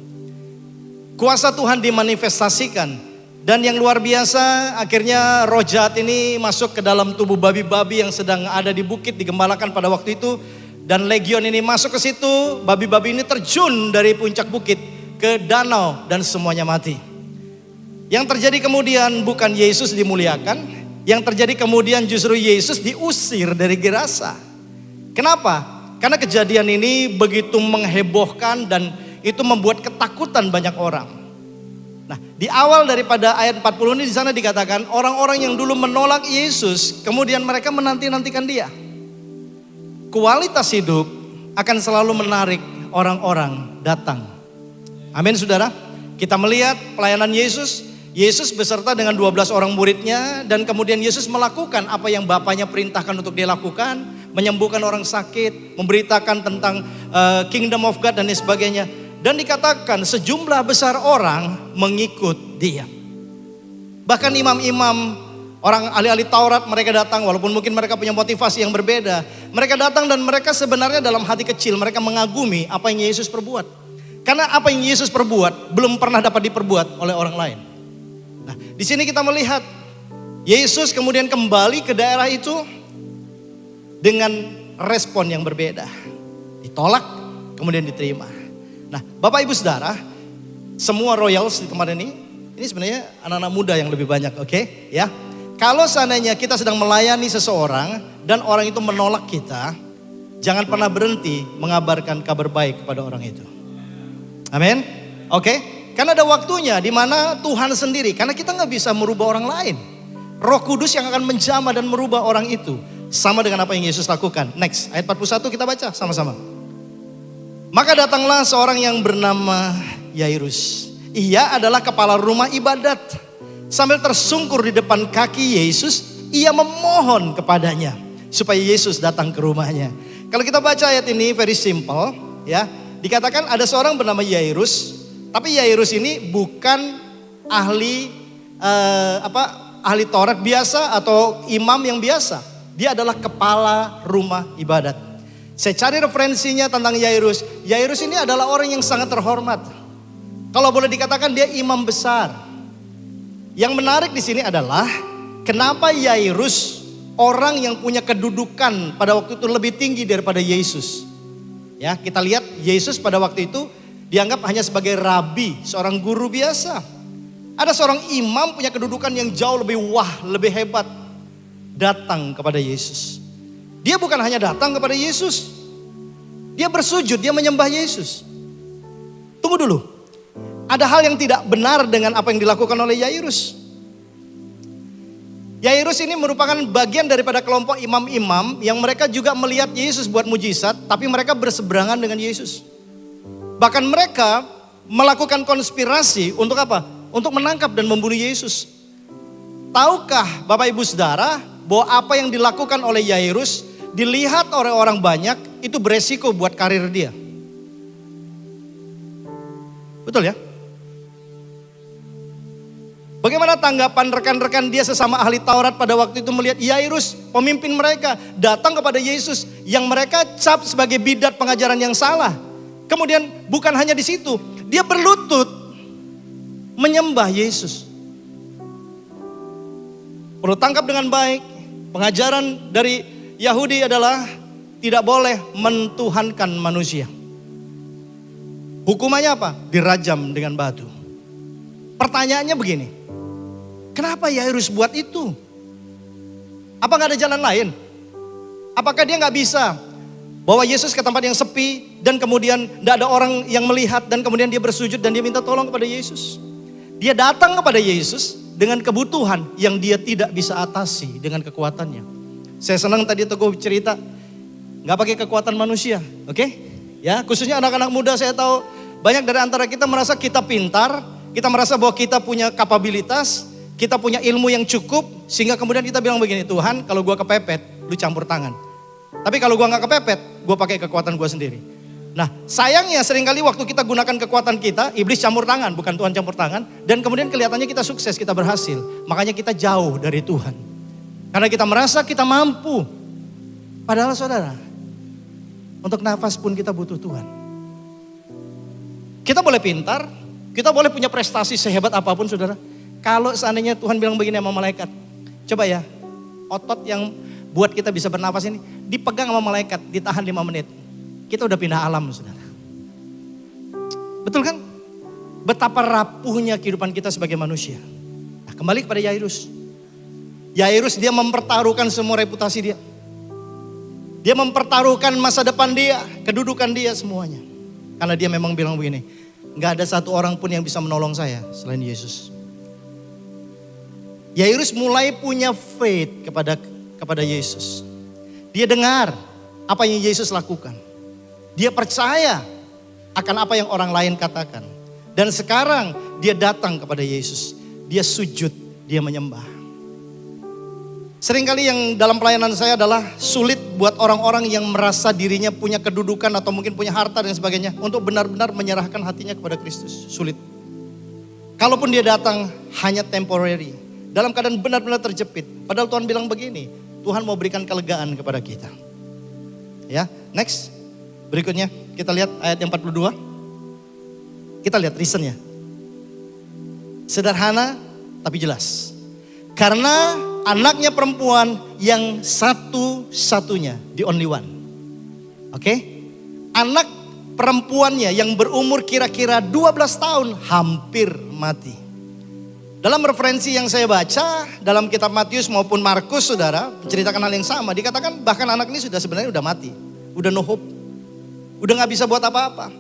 Kuasa Tuhan dimanifestasikan. Dan yang luar biasa akhirnya roh jahat ini masuk ke dalam tubuh babi-babi yang sedang ada di bukit digembalakan pada waktu itu. Dan legion ini masuk ke situ, babi-babi ini terjun dari puncak bukit ke danau dan semuanya mati. Yang terjadi kemudian bukan Yesus dimuliakan, yang terjadi kemudian justru Yesus diusir dari Gerasa. Kenapa? Karena kejadian ini begitu menghebohkan dan itu membuat ketakutan banyak orang. Nah, di awal daripada ayat 40 ini di sana dikatakan orang-orang yang dulu menolak Yesus, kemudian mereka menanti-nantikan dia. Kualitas hidup akan selalu menarik orang-orang datang. Amin, saudara. Kita melihat pelayanan Yesus Yesus beserta dengan 12 orang muridnya, dan kemudian Yesus melakukan apa yang Bapaknya perintahkan untuk dia lakukan, menyembuhkan orang sakit, memberitakan tentang kingdom of God dan lain sebagainya. Dan dikatakan sejumlah besar orang mengikut dia. Bahkan imam-imam, orang ahli-ahli Taurat, mereka datang walaupun mungkin mereka punya motivasi yang berbeda. Mereka datang dan mereka sebenarnya dalam hati kecil mereka mengagumi apa yang Yesus perbuat. Karena apa yang Yesus perbuat belum pernah dapat diperbuat oleh orang lain. Nah, di sini kita melihat Yesus kemudian kembali ke daerah itu dengan respon yang berbeda. Ditolak, kemudian diterima. Nah, Bapak Ibu Saudara, semua royals di tempat ini sebenarnya anak-anak muda yang lebih banyak, oke? Ya. Kalau seandainya kita sedang melayani seseorang dan orang itu menolak kita, jangan pernah berhenti mengabarkan kabar baik kepada orang itu. Amin. Oke? Karena ada waktunya di mana Tuhan sendiri, karena kita nggak bisa merubah orang lain. Roh Kudus yang akan menjamah dan merubah orang itu. Sama dengan apa yang Yesus lakukan. Next, ayat 41 kita baca sama-sama. Maka datanglah seorang yang bernama Yairus. Ia adalah kepala rumah ibadat. Sambil tersungkur di depan kaki Yesus, ia memohon kepadanya supaya Yesus datang ke rumahnya. Kalau kita baca ayat ini very simple, ya. Dikatakan ada seorang bernama Yairus. Tapi Yairus ini bukan ahli ahli Taurat biasa atau imam yang biasa. Dia adalah kepala rumah ibadat. Saya cari referensinya tentang Yairus. Yairus ini adalah orang yang sangat terhormat. Kalau boleh dikatakan dia imam besar. Yang menarik di sini adalah kenapa Yairus, orang yang punya kedudukan pada waktu itu lebih tinggi daripada Yesus. Ya, kita lihat Yesus pada waktu itu dianggap hanya sebagai rabi, seorang guru biasa. Ada seorang imam punya kedudukan yang jauh lebih lebih hebat. Datang kepada Yesus. Dia bukan hanya datang kepada Yesus. Dia bersujud, dia menyembah Yesus. Tunggu dulu. Ada hal yang tidak benar dengan apa yang dilakukan oleh Yairus. Yairus ini merupakan bagian daripada kelompok imam-imam yang mereka juga melihat Yesus buat mujizat, tapi mereka berseberangan dengan Yesus. Bahkan mereka melakukan konspirasi untuk apa? Untuk menangkap dan membunuh Yesus. Tahukah Bapak Ibu Saudara bahwa apa yang dilakukan oleh Yairus dilihat oleh orang banyak itu beresiko buat karir dia. Betul ya? Bagaimana tanggapan rekan-rekan dia sesama ahli Taurat pada waktu itu melihat Yairus, pemimpin mereka, datang kepada Yesus yang mereka cap sebagai bidat pengajaran yang salah. Kemudian bukan hanya di situ, dia berlutut menyembah Yesus. Perlu tangkap dengan baik, pengajaran dari Yahudi adalah tidak boleh mentuhankan manusia. Hukumannya apa? Dirajam dengan batu. Pertanyaannya begini, kenapa Yairus buat itu? Apa gak ada jalan lain? Apakah dia gak bisa bawa Yesus ke tempat yang sepi dan kemudian gak ada orang yang melihat dan kemudian dia bersujud dan dia minta tolong kepada Yesus? Dia datang kepada Yesus dengan kebutuhan yang dia tidak bisa atasi dengan kekuatannya. Saya senang tadi Teguh cerita, gak pakai kekuatan manusia, oke? Ya, khususnya anak-anak muda saya tahu banyak dari antara kita merasa kita pintar, kita merasa bahwa kita punya kapabilitas, kita punya ilmu yang cukup, sehingga kemudian kita bilang begini, Tuhan kalau gue kepepet, lu campur tangan. Tapi kalau gue gak kepepet, gue pakai kekuatan gue sendiri. Nah sayangnya seringkali waktu kita gunakan kekuatan kita, iblis campur tangan, bukan Tuhan campur tangan. Dan kemudian kelihatannya kita sukses, kita berhasil. Makanya kita jauh dari Tuhan. Karena kita merasa kita mampu. Padahal saudara, untuk nafas pun kita butuh Tuhan. Kita boleh pintar, kita boleh punya prestasi sehebat apapun saudara. Kalau seandainya Tuhan bilang begini sama malaikat, coba ya, otot yang buat kita bisa bernafas ini dipegang sama malaikat, ditahan 5 menit. Kita udah pindah alam saudara. Betul kan? Betapa rapuhnya kehidupan kita sebagai manusia. Nah, kembali kepada Yairus. Yairus dia mempertaruhkan semua reputasi dia. Dia mempertaruhkan masa depan dia, kedudukan dia semuanya. Karena dia memang bilang begini, gak ada satu orang pun yang bisa menolong saya selain Yesus. Yairus mulai punya faith kepada Yesus. Dia dengar apa yang Yesus lakukan. Dia percaya akan apa yang orang lain katakan. Dan sekarang dia datang kepada Yesus. dia sujud, dia menyembah. Seringkali yang dalam pelayanan saya adalah sulit buat orang-orang yang merasa dirinya punya kedudukan atau mungkin punya harta dan sebagainya untuk benar-benar menyerahkan hatinya kepada Kristus. Sulit. Kalaupun dia datang hanya temporary, dalam keadaan benar-benar terjepit. Padahal Tuhan bilang begini, Tuhan mau berikan kelegaan kepada kita. Ya, next. Berikutnya kita lihat ayat yang 42. Kita lihat reasonnya. Sederhana tapi jelas. Karena anaknya perempuan yang satu-satunya, the only one. Oke? Anak perempuannya yang berumur kira-kira 12 tahun hampir mati. Dalam referensi yang saya baca dalam kitab Matius maupun Markus, saudara, menceritakan hal yang sama. Dikatakan bahkan anak ini sebenarnya udah mati. Udah no hope. Udah gak bisa buat apa-apa.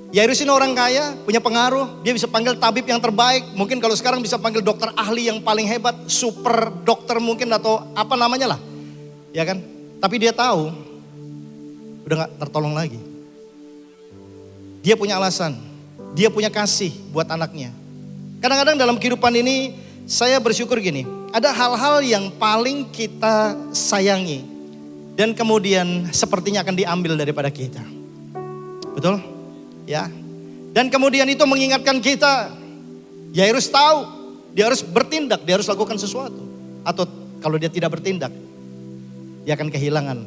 Yairus ini orang kaya, punya pengaruh, dia bisa panggil tabib yang terbaik. Mungkin kalau sekarang bisa panggil dokter ahli yang paling hebat, super dokter mungkin atau apa namanya lah. Ya kan? Tapi dia tahu, udah gak tertolong lagi. Dia punya alasan, dia punya kasih buat anaknya. Kadang-kadang dalam kehidupan ini, saya bersyukur gini, ada hal-hal yang paling kita sayangi. Dan kemudian sepertinya akan diambil daripada kita. Betul? Ya, dan kemudian itu mengingatkan kita, Yairus tahu, dia harus bertindak, dia harus lakukan sesuatu. Atau kalau dia tidak bertindak, dia akan kehilangan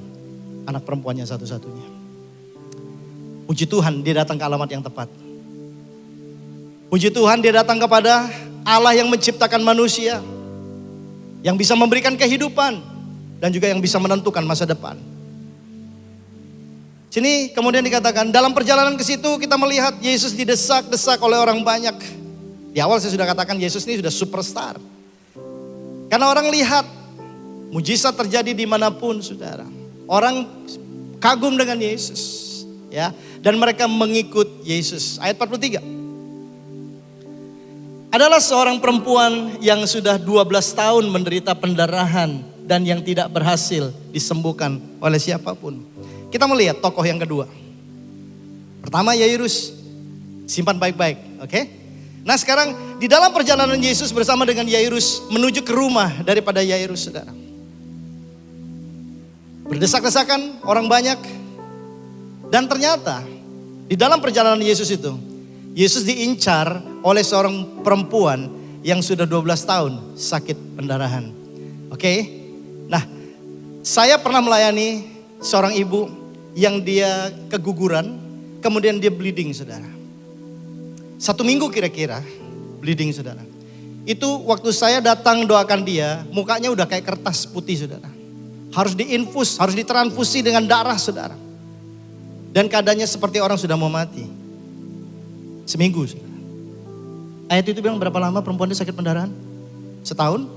anak perempuannya satu-satunya. Puji Tuhan, dia datang ke alamat yang tepat. Puji Tuhan, dia datang kepada Allah yang menciptakan manusia, yang bisa memberikan kehidupan, dan juga yang bisa menentukan masa depan. Sini kemudian dikatakan, dalam perjalanan ke situ kita melihat Yesus didesak-desak oleh orang banyak. Di awal saya sudah katakan Yesus ini sudah superstar. Karena orang lihat mujizat terjadi dimanapun, saudara. Orang kagum dengan Yesus. Ya, dan mereka mengikut Yesus. Ayat 43. Adalah seorang perempuan yang sudah 12 tahun menderita pendarahan dan yang tidak berhasil disembuhkan oleh siapapun. Kita melihat tokoh yang kedua. Pertama Yairus, simpan baik-baik, oke? Nah sekarang di dalam perjalanan Yesus bersama dengan Yairus menuju ke rumah daripada Yairus, saudara. Berdesak-desakan orang banyak. Dan ternyata di dalam perjalanan Yesus itu, Yesus diincar oleh seorang perempuan yang sudah 12 tahun sakit pendarahan. Oke? Nah, saya pernah melayani seorang ibu yang dia keguguran, kemudian dia bleeding, saudara. 1 minggu kira-kira bleeding, saudara. Itu waktu saya datang doakan dia, mukanya udah kayak kertas putih, saudara. Harus diinfus, harus ditransfusi dengan darah, saudara. Dan keadaannya seperti orang sudah mau mati. 1 minggu, saudara. Ayat itu bilang berapa lama perempuan itu sakit pendarahan? 1 tahun,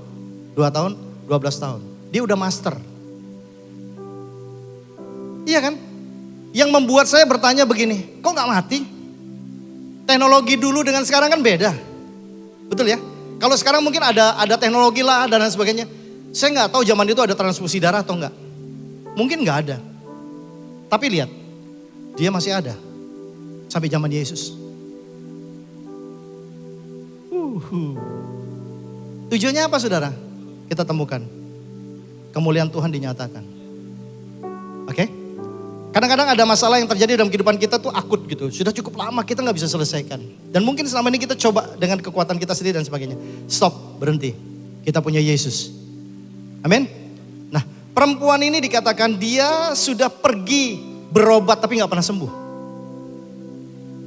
2 tahun, 12 tahun. Dia udah master. Iya kan? Yang membuat saya bertanya begini, kok gak mati? Teknologi dulu dengan sekarang kan beda. Betul ya? Kalau sekarang mungkin ada teknologi lah dan lain sebagainya. Saya gak tahu zaman itu ada transfusi darah atau enggak. Mungkin gak ada. Tapi lihat, dia masih ada. Sampai zaman Yesus. Tujuannya apa, saudara? Kita temukan. Kemuliaan Tuhan dinyatakan. Oke? Kadang-kadang ada masalah yang terjadi dalam kehidupan kita tuh akut gitu. Sudah cukup lama kita gak bisa selesaikan. Dan mungkin selama ini kita coba dengan kekuatan kita sendiri dan sebagainya. Stop, berhenti. Kita punya Yesus. Amin? Nah, perempuan ini dikatakan dia sudah pergi berobat tapi gak pernah sembuh.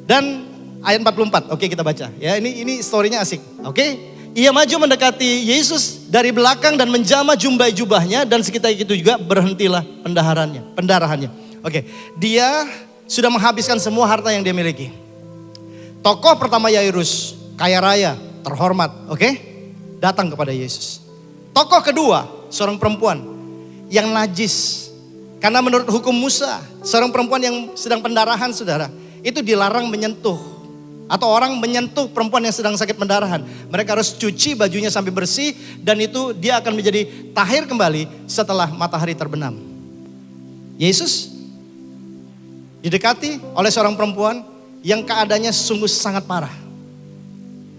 Dan ayat 44, oke kita baca. Ya, ini story-nya asik. Oke? Ia maju mendekati Yesus dari belakang dan menjamah jumbai jubahnya dan sekitar itu juga berhentilah pendarahannya. Oke, dia sudah menghabiskan semua harta yang dia miliki. Tokoh pertama Yairus, kaya raya, terhormat, oke? Datang kepada Yesus. Tokoh kedua, seorang perempuan yang najis. Karena menurut hukum Musa, seorang perempuan yang sedang pendarahan, saudara, itu dilarang menyentuh. Atau orang menyentuh perempuan yang sedang sakit pendarahan. Mereka harus cuci bajunya sampai bersih dan itu dia akan menjadi tahir kembali setelah matahari terbenam. Yesus didekati oleh seorang perempuan yang keadaannya sungguh sangat parah.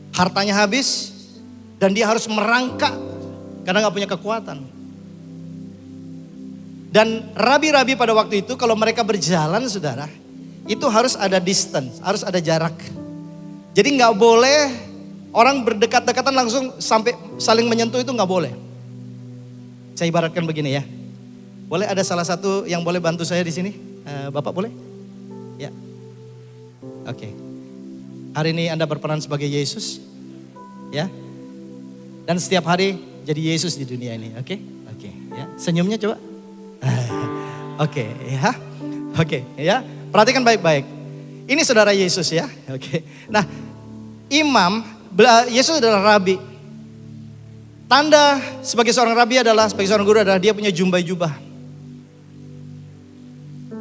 Hartanya habis, Dan dia harus merangkak karena gak punya kekuatan. Dan rabi-rabi pada waktu itu kalau mereka berjalan saudara, itu harus ada distance, harus ada jarak. Jadi gak boleh orang berdekat-dekatan langsung sampai saling menyentuh, itu gak boleh. Saya ibaratkan begini ya. Boleh ada salah satu yang boleh bantu saya di sini? Bapak boleh? Ya. Oke. Hari ini Anda berperan sebagai Yesus. Ya. Dan setiap hari jadi Yesus di dunia ini, oke? Oke, ya. Senyumnya coba. Oke, ya. Oke, ya. Perhatikan baik-baik. Ini saudara Yesus ya, oke. Nah, Yesus adalah rabi. Tanda sebagai seorang rabi adalah, sebagai seorang guru adalah dia punya jubah.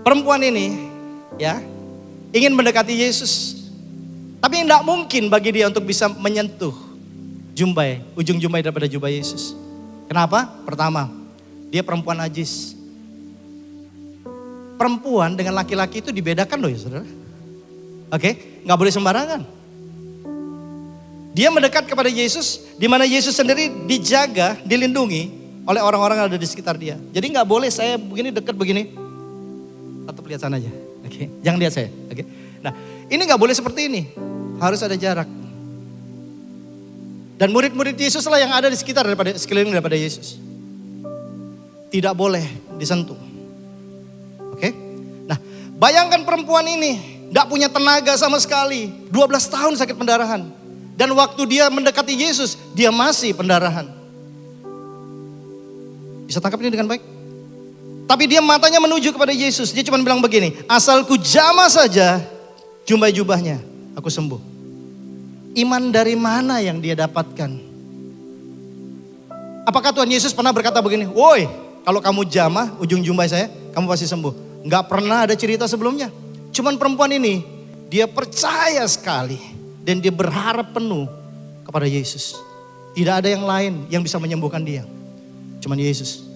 Perempuan ini ya ingin mendekati Yesus. Tapi tidak mungkin bagi dia untuk bisa menyentuh ujung jumbai daripada jubah Yesus. Kenapa? Pertama, dia perempuan najis. Perempuan dengan laki-laki itu dibedakan loh ya saudara. Oke, gak boleh sembarangan. Dia mendekat kepada Yesus, di mana Yesus sendiri dijaga, dilindungi oleh orang-orang yang ada di sekitar dia. Jadi gak boleh saya begini dekat begini. Tetap lihat sana aja, oke? Jangan lihat saya, oke? Nah, ini gak boleh seperti ini. Harus ada jarak. Dan murid-murid Yesus lah yang ada di sekitar sekeliling daripada Yesus. Tidak boleh disentuh. Oke? Nah, bayangkan perempuan ini gak punya tenaga sama sekali. 12 tahun sakit pendarahan. Dan waktu dia mendekati Yesus, dia masih pendarahan. Bisa tangkap ini dengan baik? Tapi dia matanya menuju kepada Yesus. Dia cuma bilang begini, asal ku jamah saja jubahnya, aku sembuh. Iman dari mana yang dia dapatkan? Apakah Tuhan Yesus pernah berkata begini, woi kalau kamu jamah ujung jubah saya, kamu pasti sembuh. Enggak pernah ada cerita sebelumnya. Cuman perempuan ini, dia percaya sekali. Dan dia berharap penuh kepada Yesus. Tidak ada yang lain yang bisa menyembuhkan dia. Cuman Yesus.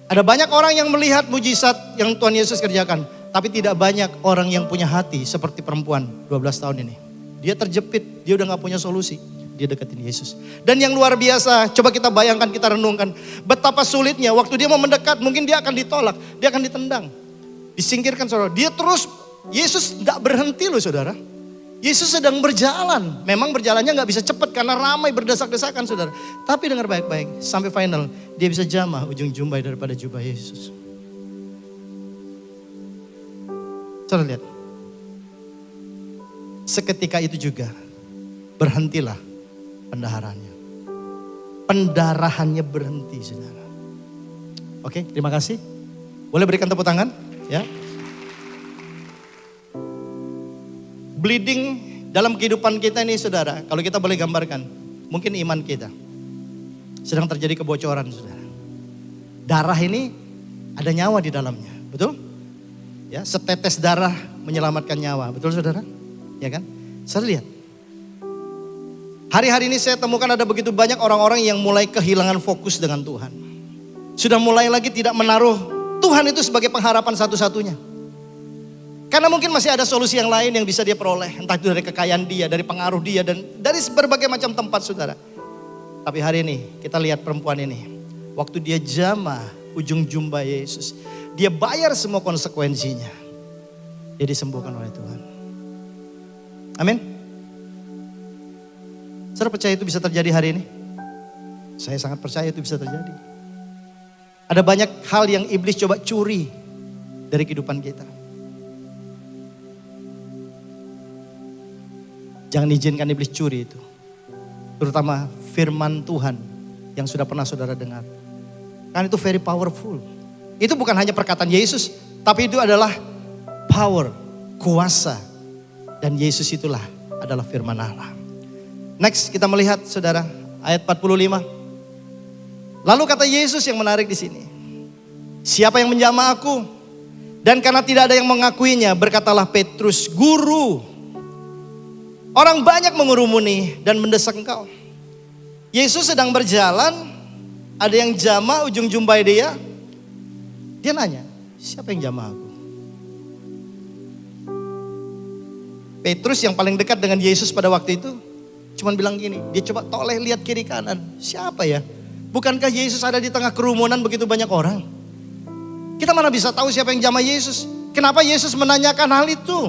Ada banyak orang yang melihat mujizat yang Tuhan Yesus kerjakan. Tapi tidak banyak orang yang punya hati seperti perempuan 12 tahun ini. Dia terjepit, dia udah gak punya solusi. Dia deketin Yesus. Dan yang luar biasa, coba kita bayangkan, kita renungkan. Betapa sulitnya, waktu dia mau mendekat mungkin dia akan ditolak. Dia akan ditendang. Disingkirkan saudara. Dia terus, Yesus gak berhenti loh saudara. Yesus sedang berjalan. Memang berjalannya gak bisa cepat karena ramai berdesak-desakan saudara. Tapi dengar baik-baik, sampai final dia bisa jamah ujung jumbai daripada jubah Yesus. Saudara lihat. Seketika itu juga berhentilah pendarahannya. Pendarahannya berhenti saudara. Oke, terima kasih. Boleh berikan tepuk tangan? Ya. Bleeding dalam kehidupan kita ini saudara, kalau kita boleh gambarkan, mungkin iman kita sedang terjadi kebocoran saudara. Darah ini ada nyawa di dalamnya, betul? Ya, setetes darah menyelamatkan nyawa, betul saudara? Ya kan? Saudara lihat. Hari-hari ini saya temukan ada begitu banyak orang-orang yang mulai kehilangan fokus dengan Tuhan. Sudah mulai lagi tidak menaruh Tuhan itu sebagai pengharapan satu-satunya. Karena mungkin masih ada solusi yang lain yang bisa dia peroleh. Entah itu dari kekayaan dia, dari pengaruh dia, dan dari berbagai macam tempat saudara. Tapi hari ini kita lihat perempuan ini. Waktu dia jamah ujung jubah Yesus. Dia bayar semua konsekuensinya. Dia disembuhkan oleh Tuhan. Amin. Saudara percaya itu bisa terjadi hari ini? Saya sangat percaya itu bisa terjadi. Ada banyak hal yang iblis coba curi dari kehidupan kita. Jangan izinkan iblis curi itu. Terutama firman Tuhan yang sudah pernah saudara dengar. Kan itu very powerful. Itu bukan hanya perkataan Yesus. Tapi itu adalah power, kuasa. Dan Yesus itulah adalah firman Allah. Next kita melihat saudara ayat 45. Lalu kata Yesus yang menarik di sini. Siapa yang menjamah aku? Dan karena tidak ada yang mengakuinya berkatalah Petrus, Guru. Orang banyak mengurumuni dan mendesak engkau. Yesus sedang berjalan, ada yang jamah ujung jumbai dia. Dia nanya, siapa yang jamah aku? Petrus yang paling dekat dengan Yesus pada waktu itu cuman bilang gini, dia coba toleh lihat kiri kanan. Siapa ya? Bukankah Yesus ada di tengah kerumunan begitu banyak orang? Kita mana bisa tahu siapa yang jamah Yesus? Kenapa Yesus menanyakan hal itu?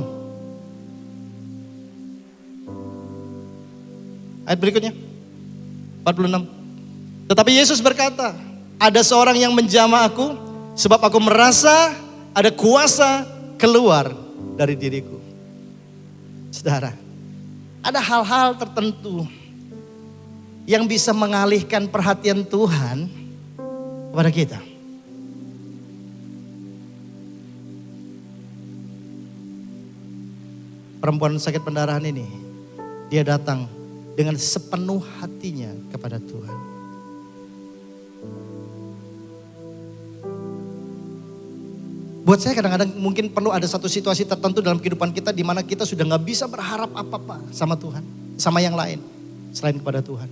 Ayat berikutnya, 46. Tetapi Yesus berkata, ada seorang yang menjamah aku, sebab aku merasa ada kuasa keluar dari diriku. Saudara, ada hal-hal tertentu yang bisa mengalihkan perhatian Tuhan kepada kita. Perempuan sakit pendarahan ini, dia datang dengan sepenuh hatinya kepada Tuhan. Buat saya kadang-kadang mungkin perlu ada satu situasi tertentu dalam kehidupan kita di mana kita sudah gak bisa berharap apa-apa sama Tuhan, sama yang lain selain kepada Tuhan.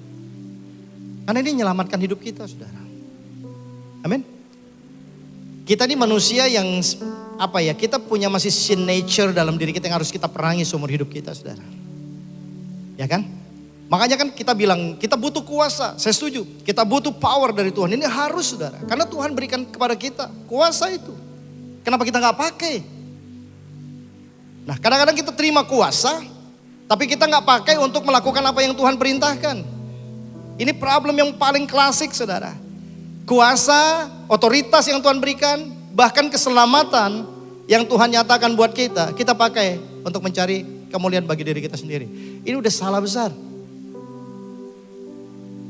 Karena ini menyelamatkan hidup kita, saudara. Amin. Kita ini manusia yang kita punya masih sin nature dalam diri kita yang harus kita perangi seumur hidup kita, saudara. Ya kan? Makanya kan kita bilang kita butuh kuasa, saya setuju. Kita butuh power dari Tuhan, ini harus, saudara. Karena Tuhan berikan kepada kita kuasa itu. Kenapa kita gak pakai? Nah, kadang-kadang kita terima kuasa, tapi kita gak pakai untuk melakukan apa yang Tuhan perintahkan. Ini problem yang paling klasik, saudara. Kuasa, otoritas yang Tuhan berikan, bahkan keselamatan yang Tuhan nyatakan buat kita pakai untuk mencari kemuliaan bagi diri kita sendiri. Ini udah salah besar.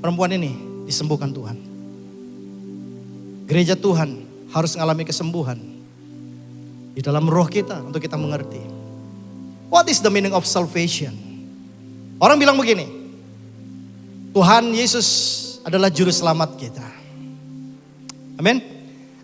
Perempuan ini disembuhkan Tuhan. Gereja Tuhan harus mengalami kesembuhan di dalam roh kita untuk kita mengerti. What is the meaning of salvation? Orang bilang begini, Tuhan Yesus adalah juru selamat kita. Amin.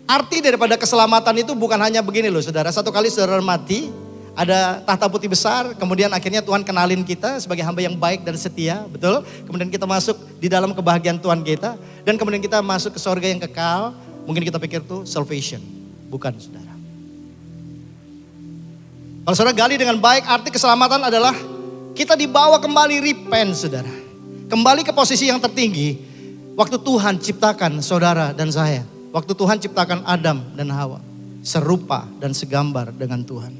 Arti daripada keselamatan itu bukan hanya begini loh, saudara. Satu kali saudara mati, ada tahta putih besar, kemudian akhirnya Tuhan kenalin kita sebagai hamba yang baik dan setia, betul? Kemudian kita masuk di dalam kebahagiaan Tuhan kita, dan kemudian kita masuk ke sorga yang kekal. Mungkin kita pikir itu salvation. Bukan, saudara. Kalau saudara gali dengan baik, arti keselamatan adalah kita dibawa kembali repent, saudara. Kembali ke posisi yang tertinggi. Waktu Tuhan ciptakan saudara dan saya. Waktu Tuhan ciptakan Adam dan Hawa. Serupa dan segambar dengan Tuhan.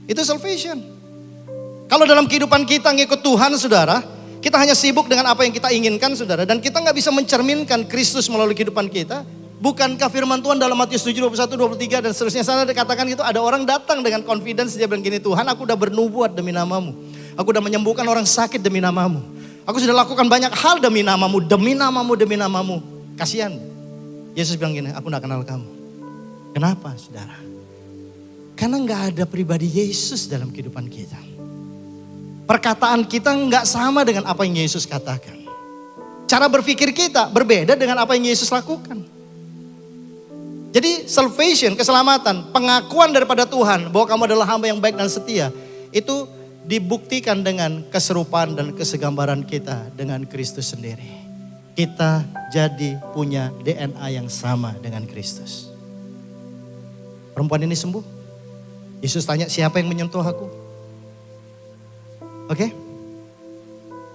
Itu salvation. Kalau dalam kehidupan kita ngikut Tuhan, saudara, kita hanya sibuk dengan apa yang kita inginkan, saudara. Dan kita gak bisa mencerminkan Kristus melalui kehidupan kita. Bukankah firman Tuhan dalam Matius 7, 21, 23 dan seterusnya sana dikatakan gitu, ada orang datang dengan confidence, dia bilang gini, Tuhan aku udah bernubuat demi namamu. Aku udah menyembuhkan orang sakit demi namamu. Aku sudah lakukan banyak hal demi namamu, demi namamu, demi namamu. Kasihan. Yesus bilang gini, aku gak kenal kamu. Kenapa, saudara? Karena gak ada pribadi Yesus dalam kehidupan kita. Perkataan kita gak sama dengan apa yang Yesus katakan. Cara berpikir kita berbeda dengan apa yang Yesus lakukan. Jadi salvation, keselamatan, pengakuan daripada Tuhan bahwa kamu adalah hamba yang baik dan setia. Itu dibuktikan dengan keserupaan dan kesegambaran kita dengan Kristus sendiri. Kita jadi punya DNA yang sama dengan Kristus. Perempuan ini sembuh. Yesus tanya, siapa yang menyentuh aku? Oke?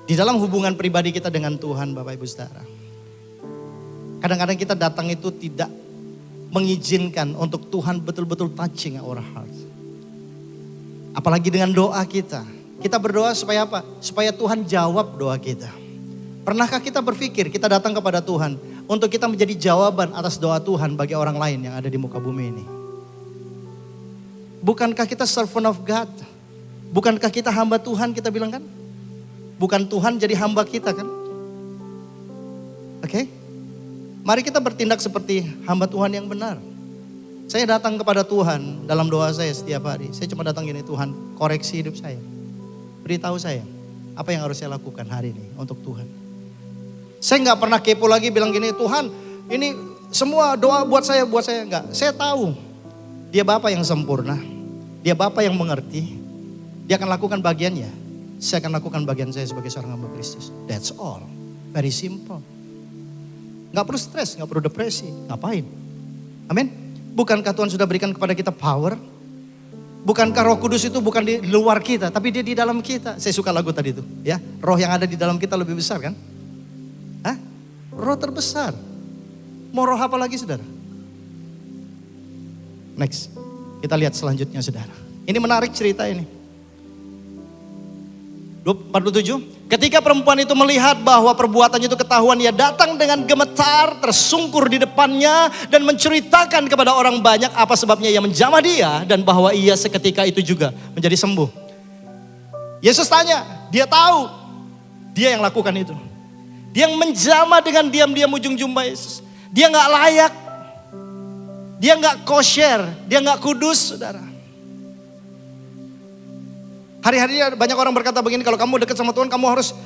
Di dalam hubungan pribadi kita dengan Tuhan, Bapak Ibu Saudara. Kadang-kadang kita datang itu tidak mengizinkan untuk Tuhan betul-betul touching our heart. Apalagi dengan doa kita. Kita berdoa supaya apa? Supaya Tuhan jawab doa kita. Pernahkah kita berpikir kita datang kepada Tuhan untuk kita menjadi jawaban atas doa Tuhan bagi orang lain yang ada di muka bumi ini? Bukankah kita servant of God? Bukankah kita hamba Tuhan, kita bilang kan? Bukan Tuhan jadi hamba kita kan? Oke? Mari kita bertindak seperti hamba Tuhan yang benar. Saya datang kepada Tuhan dalam doa saya setiap hari. Saya cuma datang gini, Tuhan koreksi hidup saya. Beritahu saya apa yang harus saya lakukan hari ini untuk Tuhan. Saya gak pernah kepo lagi bilang gini, Tuhan ini semua doa buat saya enggak. Saya tahu dia Bapa yang sempurna. Dia Bapa yang mengerti. Dia akan lakukan bagiannya. Saya akan lakukan bagian saya sebagai seorang hamba Kristus. That's all. Very simple. Gak perlu stres, gak perlu depresi. Ngapain? Amin. Bukankah Tuhan sudah berikan kepada kita power? Bukankah Roh Kudus itu bukan di luar kita, tapi dia di dalam kita. Saya suka lagu tadi itu, ya. Roh yang ada di dalam kita lebih besar kan? Hah? Roh terbesar. Mau roh apa lagi, saudara? Next, kita lihat selanjutnya, saudara. Ini menarik cerita ini. 47. Ketika perempuan itu melihat bahwa perbuatannya itu ketahuan, ia datang dengan gemetar, tersungkur di depannya dan menceritakan kepada orang banyak apa sebabnya ia menjamah dia dan bahwa ia seketika itu juga menjadi sembuh. Yesus tanya, dia tahu, dia yang lakukan itu. Dia yang menjamah dengan diam-diam ujung jubah Yesus. Dia nggak layak, dia nggak kosher, dia nggak kudus, saudara. Hari-hari banyak orang berkata begini, kalau kamu dekat sama Tuhan kamu harus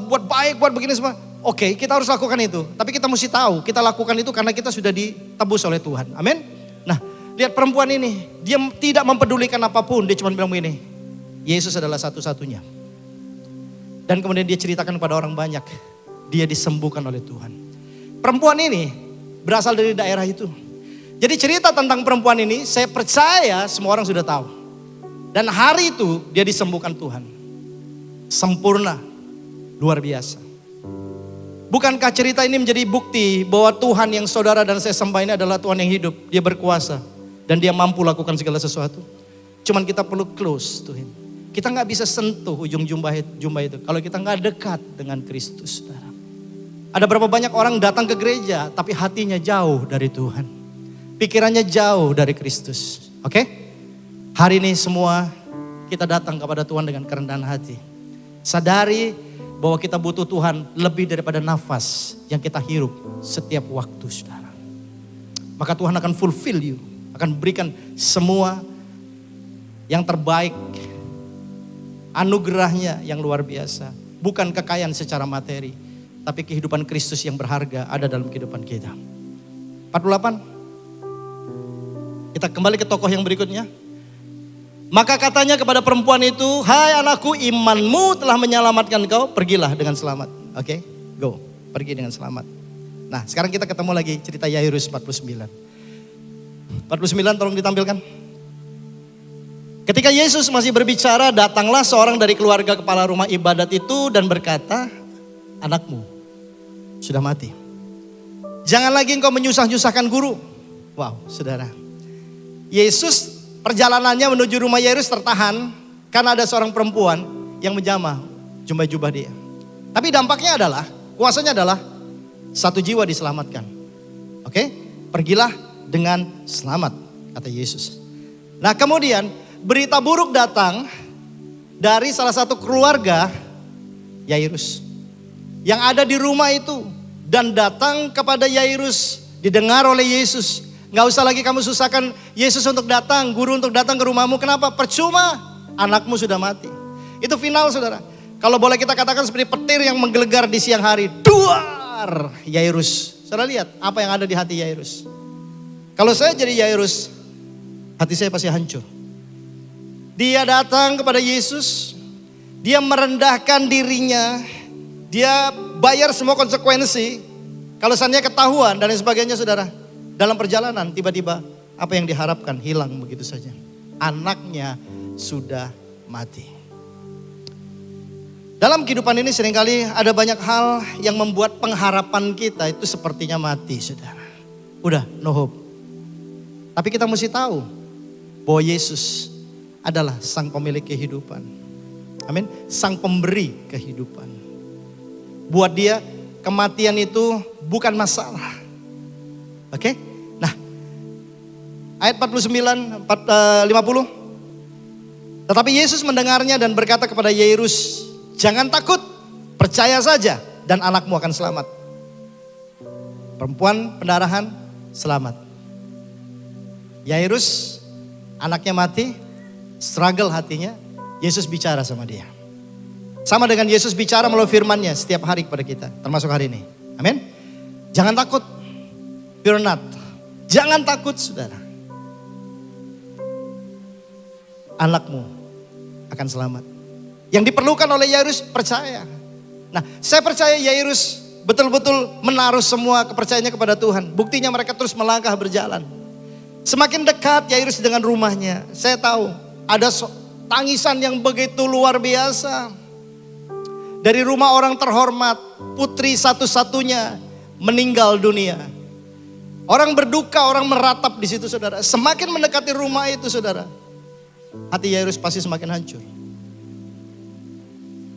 buat baik, buat begini semua. Oke, kita harus lakukan itu. Tapi kita mesti tahu, kita lakukan itu karena kita sudah ditebus oleh Tuhan. Amin. Nah, lihat perempuan ini, dia tidak mempedulikan apapun, dia cuma bilang begini, Yesus adalah satu-satunya. Dan kemudian dia ceritakan kepada orang banyak, dia disembuhkan oleh Tuhan. Perempuan ini berasal dari daerah itu. Jadi cerita tentang perempuan ini, saya percaya semua orang sudah tahu. Dan hari itu dia disembuhkan Tuhan. Sempurna, luar biasa. Bukankah cerita ini menjadi bukti bahwa Tuhan yang saudara dan saya sembah ini adalah Tuhan yang hidup. Dia berkuasa dan dia mampu lakukan segala sesuatu. Cuman kita perlu close to Him. Kita gak bisa sentuh ujung jubah itu kalau kita gak dekat dengan Kristus, saudara. Ada berapa banyak orang datang ke gereja tapi hatinya jauh dari Tuhan. Pikirannya jauh dari Kristus. Oke? Hari ini semua kita datang kepada Tuhan dengan kerendahan hati. Sadari bahwa kita butuh Tuhan lebih daripada nafas yang kita hirup setiap waktu, saudara. Maka Tuhan akan fulfill you, akan berikan semua yang terbaik. Anugerahnya yang luar biasa. Bukan kekayaan secara materi, tapi kehidupan Kristus yang berharga ada dalam kehidupan kita. 48. Kita kembali ke tokoh yang berikutnya. Maka katanya kepada perempuan itu, hai anakku, imanmu telah menyelamatkan kau, pergilah dengan selamat. Oke, go, pergi dengan selamat. Nah sekarang kita ketemu lagi cerita Yairus 49. 49 tolong ditampilkan. Ketika Yesus masih berbicara, datanglah seorang dari keluarga kepala rumah ibadat itu dan berkata, anakmu sudah mati. Jangan lagi engkau menyusah-nyusahkan guru. Wow, saudara. Yesus perjalanannya menuju rumah Yairus tertahan karena ada seorang perempuan yang menjamah jubah dia. Tapi dampaknya adalah, kuasanya adalah satu jiwa diselamatkan. Oke, pergilah dengan selamat, kata Yesus. Nah kemudian berita buruk datang dari salah satu keluarga Yairus yang ada di rumah itu dan datang kepada Yairus, didengar oleh Yesus. Gak usah lagi kamu susahkan Yesus untuk datang, guru untuk datang ke rumahmu. Kenapa? Percuma, anakmu sudah mati. Itu final, saudara. Kalau boleh kita katakan seperti petir yang menggelegar di siang hari. Duar Yairus. Saudara lihat apa yang ada di hati Yairus. Kalau saya jadi Yairus, hati saya pasti hancur. Dia datang kepada Yesus, dia merendahkan dirinya, dia bayar semua konsekuensi. Kalau seandainya ketahuan dan lain sebagainya, saudara. Dalam perjalanan tiba-tiba apa yang diharapkan hilang begitu saja. Anaknya sudah mati. Dalam kehidupan ini seringkali ada banyak hal yang membuat pengharapan kita itu sepertinya mati, saudara. Udah, no hope. Tapi kita mesti tahu bahwa Yesus adalah sang pemilik kehidupan. Amin. Sang pemberi kehidupan. Buat dia kematian itu bukan masalah. Oke? Nah, ayat 49, 50. Tetapi Yesus mendengarnya dan berkata kepada Yairus, jangan takut, percaya saja dan anakmu akan selamat. Perempuan pendarahan selamat. Yairus, anaknya mati, struggle hatinya, Yesus bicara sama dia. Sama dengan Yesus bicara melalui firman-Nya setiap hari kepada kita, termasuk hari ini. Amin. Jangan takut. Fear not. Jangan takut, saudara. Anakmu akan selamat. Yang diperlukan oleh Yairus percaya. Nah, saya percaya Yairus betul-betul menaruh semua kepercayaannya kepada Tuhan. Buktinya mereka terus melangkah berjalan. Semakin dekat Yairus dengan rumahnya, saya tahu Ada tangisan yang begitu luar biasa. Dari rumah orang terhormat, putri satu-satunya meninggal dunia. Orang berduka, orang meratap di situ saudara. Semakin mendekati rumah itu saudara, hati Yairus pasti semakin hancur.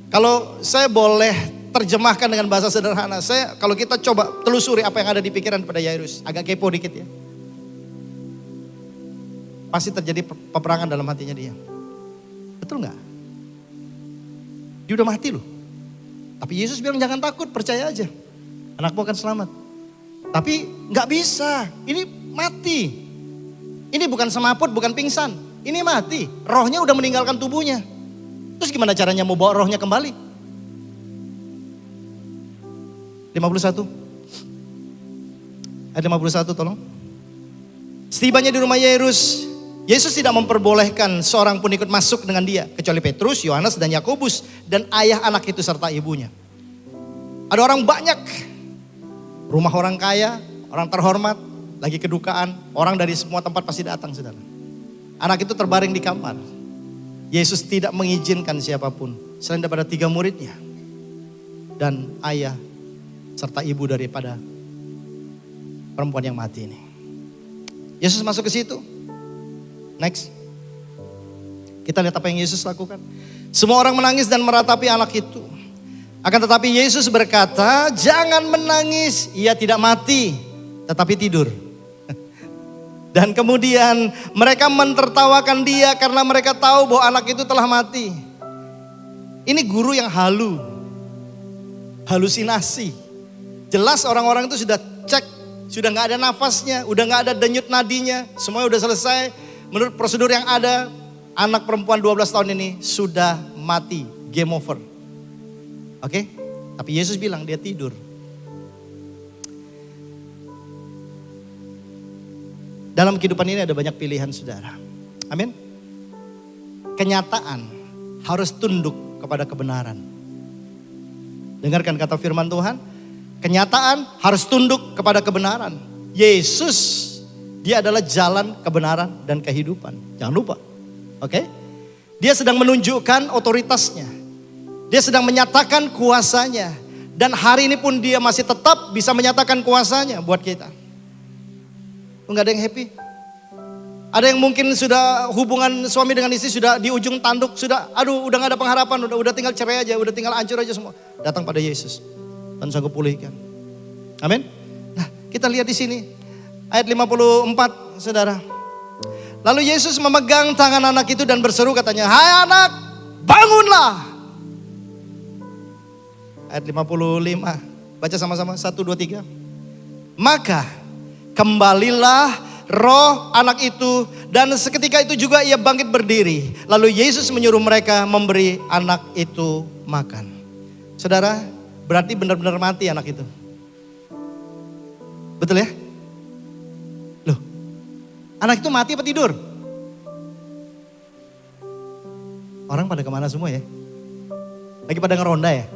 Kalau saya boleh terjemahkan dengan bahasa sederhana, kalau kita coba telusuri apa yang ada di pikiran pada Yairus, agak kepo dikit ya. Pasti terjadi peperangan dalam hatinya dia. Betul nggak? Dia udah mati loh. Tapi Yesus bilang jangan takut, percaya aja. Anakmu akan selamat. Tapi nggak bisa, ini mati. Ini bukan semaput, bukan pingsan. Ini mati, rohnya udah meninggalkan tubuhnya. Terus gimana caranya mau bawa rohnya kembali? 51. Ayat 51 tolong. Setibanya di rumah Yairus, Yesus tidak memperbolehkan seorang pun ikut masuk dengan dia. Kecuali Petrus, Yohanes dan Yakobus dan ayah anak itu serta ibunya. Ada orang banyak. Rumah orang kaya, orang terhormat, lagi kedukaan. Orang dari semua tempat pasti datang saudara. Anak itu terbaring di kamar. Yesus tidak mengizinkan siapapun selain daripada 3 muridnya. Dan ayah serta ibu daripada perempuan yang mati ini. Yesus masuk ke situ. Next. Kita lihat apa yang Yesus lakukan. Semua orang menangis dan meratapi anak itu. Akan tetapi Yesus berkata, jangan menangis, ia tidak mati, tetapi tidur. Dan kemudian mereka mentertawakan dia karena mereka tahu bahwa anak itu telah mati. Ini guru yang halusinasi. Jelas orang-orang itu sudah cek, sudah gak ada nafasnya, udah gak ada denyut nadinya, semuanya udah selesai. Menurut prosedur yang ada, anak perempuan 12 tahun ini sudah mati, game over. Oke? Tapi Yesus bilang dia tidur. Dalam kehidupan ini ada banyak pilihan saudara. Amin. Kenyataan harus tunduk kepada kebenaran. Dengarkan kata firman Tuhan. Kenyataan harus tunduk kepada kebenaran. Yesus, dia adalah jalan, kebenaran, dan kehidupan. Jangan lupa. Oke? Dia sedang menunjukkan otoritasnya. Dia sedang menyatakan kuasanya. Dan hari ini pun dia masih tetap bisa menyatakan kuasanya buat kita. Enggak ada yang happy. Ada yang mungkin sudah hubungan suami dengan istri sudah di ujung tanduk, sudah aduh udah gak ada pengharapan, udah tinggal cerai aja, udah tinggal hancur aja semua. Datang pada Yesus dan sanggup pulihkan. Amin. Nah, kita lihat di sini ayat 54 saudara. Lalu Yesus memegang tangan anak itu dan berseru katanya, "Hai anak, bangunlah." Ayat 55. Baca sama-sama 1 2 3. Maka kembalilah roh anak itu dan seketika itu juga ia bangkit berdiri. Lalu Yesus menyuruh mereka memberi anak itu makan. Saudara, berarti benar-benar mati anak itu. Betul ya? Loh, anak itu mati apa tidur? Orang pada kemana semua ya? Lagi pada ngeronda ya?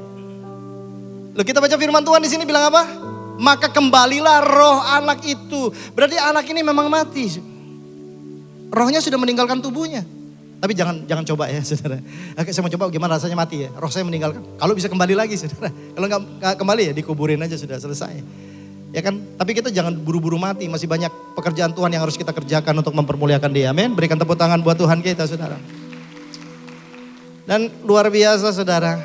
Loh, kita baca firman Tuhan di sini bilang apa? Maka kembalilah roh anak itu. Berarti anak ini memang mati. Rohnya sudah meninggalkan tubuhnya. Tapi jangan coba ya saudara. Oke, saya mau coba gimana rasanya mati ya. Roh saya meninggalkan. Kalau bisa kembali lagi saudara. Kalau nggak kembali ya dikuburin aja sudah selesai. Ya kan? Tapi kita jangan buru-buru mati. Masih banyak pekerjaan Tuhan yang harus kita kerjakan untuk mempermuliakan Dia. Amin. Berikan tepuk tangan buat Tuhan kita saudara. Dan luar biasa saudara.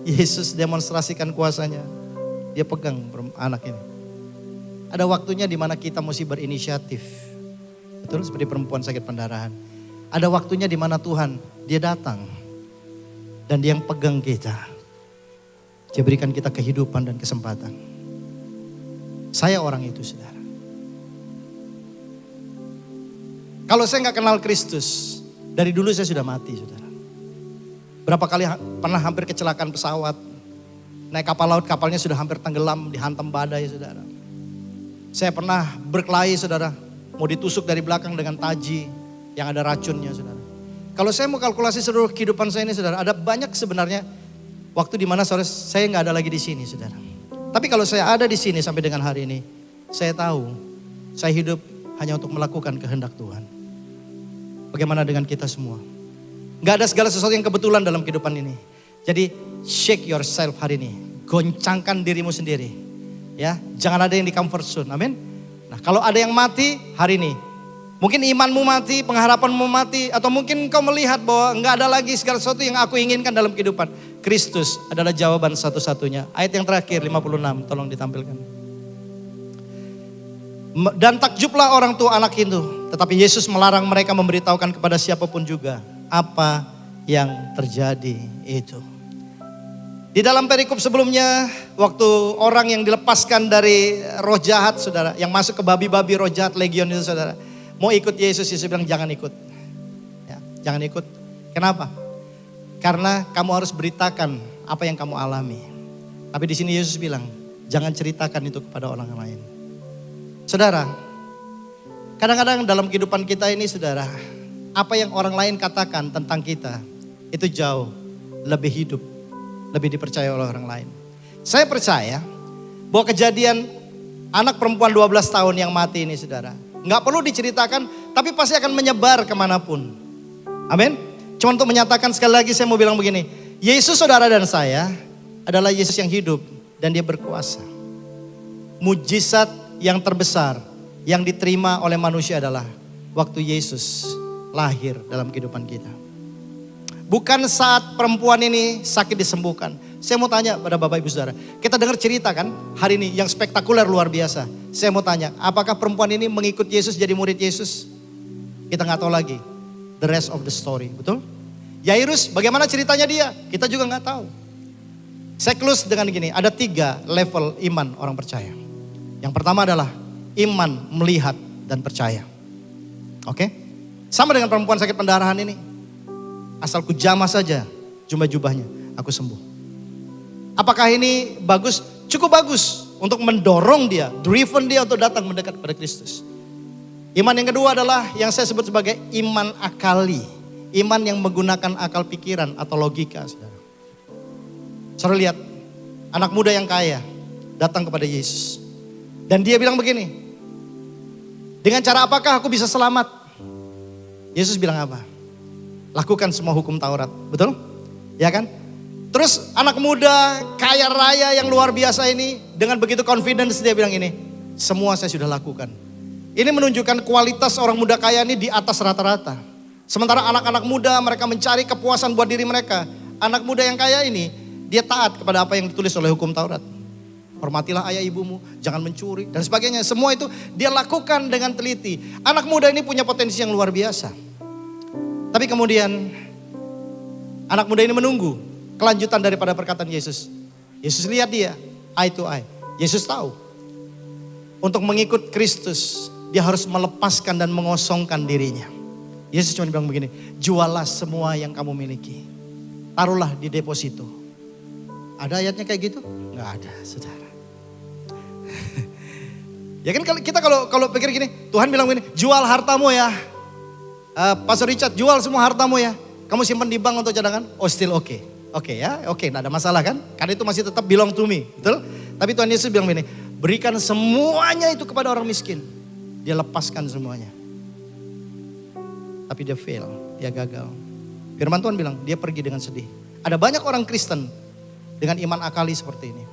Yesus demonstrasikan kuasanya. Dia pegang anak ini. Ada waktunya di mana kita mesti berinisiatif. Betul, seperti perempuan sakit pendarahan. Ada waktunya di mana Tuhan, dia datang. Dan dia yang pegang kita. Dia berikan kita kehidupan dan kesempatan. Saya orang itu saudara. Kalau saya nggak kenal Kristus, dari dulu saya sudah mati saudara. Berapa kali pernah hampir kecelakaan pesawat. Naik kapal laut, kapalnya sudah hampir tenggelam, dihantam badai saudara. Saya pernah berkelahi saudara, mau ditusuk dari belakang dengan taji yang ada racunnya saudara. Kalau saya mau kalkulasi seluruh kehidupan saya ini saudara, ada banyak sebenarnya waktu di mana saya nggak ada lagi di sini saudara. Tapi kalau saya ada di sini sampai dengan hari ini, saya tahu saya hidup hanya untuk melakukan kehendak Tuhan. Bagaimana dengan kita semua? Gak ada segala sesuatu yang kebetulan dalam kehidupan ini. Jadi shake yourself hari ini. Goncangkan dirimu sendiri. Ya, jangan ada yang di comfort zone. Amin. Nah, kalau ada yang mati hari ini, mungkin imanmu mati, pengharapanmu mati, atau mungkin kau melihat bahwa enggak ada lagi segala sesuatu yang aku inginkan dalam kehidupan. Kristus adalah jawaban satu-satunya. Ayat yang terakhir 56, tolong ditampilkan. Dan takjublah orang tua anak itu, tetapi Yesus melarang mereka memberitahukan kepada siapapun juga apa yang terjadi itu. Di dalam perikop sebelumnya, waktu orang yang dilepaskan dari roh jahat, saudara, yang masuk ke babi-babi roh jahat legion itu, saudara, mau ikut Yesus, Yesus bilang jangan ikut. Ya, jangan ikut. Kenapa? Karena kamu harus beritakan apa yang kamu alami. Tapi di sini Yesus bilang, jangan ceritakan itu kepada orang lain. Saudara, kadang-kadang dalam kehidupan kita ini, saudara, apa yang orang lain katakan tentang kita, itu jauh lebih hidup, lebih dipercaya oleh orang lain. Saya percaya bahwa kejadian anak perempuan 12 tahun yang mati ini, saudara, nggak perlu diceritakan, tapi pasti akan menyebar kemanapun. Amin. Cuma untuk menyatakan sekali lagi saya mau bilang begini. Yesus saudara dan saya adalah Yesus yang hidup dan dia berkuasa. Mujizat yang terbesar yang diterima oleh manusia adalah waktu Yesus lahir dalam kehidupan kita. Bukan saat perempuan ini sakit disembuhkan. Saya mau tanya pada Bapak Ibu Saudara. Kita dengar cerita kan hari ini yang spektakuler luar biasa. Saya mau tanya, apakah perempuan ini mengikut Yesus jadi murid Yesus? Kita gak tahu lagi. The rest of the story, betul? Yairus, bagaimana ceritanya dia? Kita juga gak tahu. Saya close dengan gini, ada 3 level iman orang percaya. Yang pertama adalah iman melihat dan percaya. Oke? Sama dengan perempuan sakit pendarahan ini. Asal ku jamah saja jubah-jubahnya, aku sembuh. Apakah ini bagus? Cukup bagus untuk mendorong dia, driven dia untuk datang mendekat kepada Kristus. Iman yang kedua adalah yang saya sebut sebagai iman akali. Iman yang menggunakan akal pikiran atau logika, saudara. Saudara lihat, anak muda yang kaya datang kepada Yesus. Dan dia bilang begini, dengan cara apakah aku bisa selamat? Yesus bilang apa? Lakukan semua hukum Taurat, betul? Ya kan? Terus anak muda kaya raya yang luar biasa ini dengan begitu confidence dia bilang ini, semua saya sudah lakukan. Ini menunjukkan kualitas orang muda kaya ini di atas rata-rata. Sementara anak-anak muda mereka mencari kepuasan buat diri mereka. Anak muda yang kaya ini dia taat kepada apa yang ditulis oleh hukum Taurat. Hormatilah ayah ibumu, jangan mencuri dan sebagainya. Semua itu dia lakukan dengan teliti. Anak muda ini punya potensi yang luar biasa. Tapi kemudian anak muda ini menunggu kelanjutan daripada perkataan Yesus. Yesus lihat dia, eye to eye. Yesus tahu untuk mengikut Kristus dia harus melepaskan dan mengosongkan dirinya. Yesus cuma bilang begini, jualah semua yang kamu miliki. Taruhlah di deposito. Ada ayatnya kayak gitu? Nggak ada, saudara. Ya kan kita kalau pikir gini, Tuhan bilang begini, jual hartamu ya. Pastor Richard, jual semua hartamu ya. Kamu simpan di bank untuk cadangan? Oh still okay. Oke ya, oke, nggak ada masalah kan? Karena itu masih tetap belong to me, betul? Tapi Tuhan Yesus bilang begini, berikan semuanya itu kepada orang miskin. Dia lepaskan semuanya. Tapi dia fail, dia gagal. Firman Tuhan bilang, dia pergi dengan sedih. Ada banyak orang Kristen dengan iman akali seperti ini.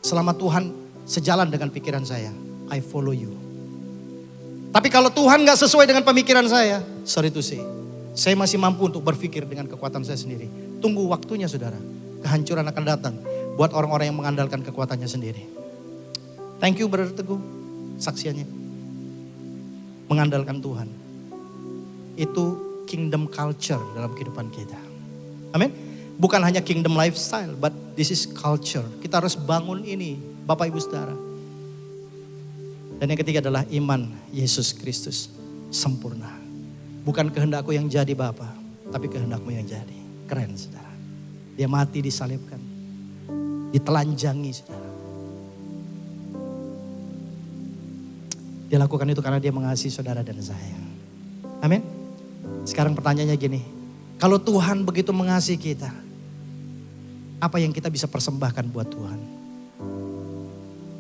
Selama Tuhan sejalan dengan pikiran saya, I follow you. Tapi kalau Tuhan gak sesuai dengan pemikiran saya, sorry to say, saya masih mampu untuk berpikir dengan kekuatan saya sendiri. Tunggu waktunya saudara, kehancuran akan datang buat orang-orang yang mengandalkan kekuatannya sendiri. Thank you Brother Teguh, saksiannya. Mengandalkan Tuhan. Itu kingdom culture dalam kehidupan kita. Amin. Bukan hanya kingdom lifestyle, but this is culture. Kita harus bangun ini, Bapak Ibu Saudara. Dan yang ketiga adalah iman Yesus Kristus sempurna. Bukan kehendakku yang jadi Bapa, tapi kehendakmu yang jadi. Keren saudara. Dia mati disalibkan. Ditelanjangi saudara. Dia lakukan itu karena dia mengasihi saudara dan saya. Amin. Sekarang pertanyaannya gini. Kalau Tuhan begitu mengasihi kita, apa yang kita bisa persembahkan buat Tuhan?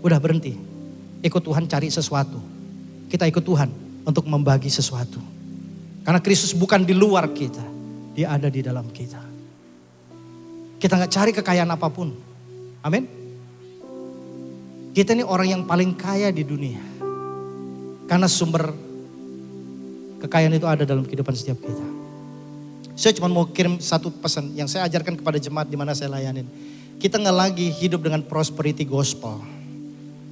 Udah berhenti. Ikut Tuhan cari sesuatu. Kita ikut Tuhan untuk membagi sesuatu. Karena Kristus bukan di luar kita. Dia ada di dalam kita. Kita gak cari kekayaan apapun. Amin. Kita ini orang yang paling kaya di dunia. Karena sumber kekayaan itu ada dalam kehidupan setiap kita. Saya cuma mau kirim satu pesan yang saya ajarkan kepada jemaat di mana saya layanin. Kita gak lagi hidup dengan prosperity gospel.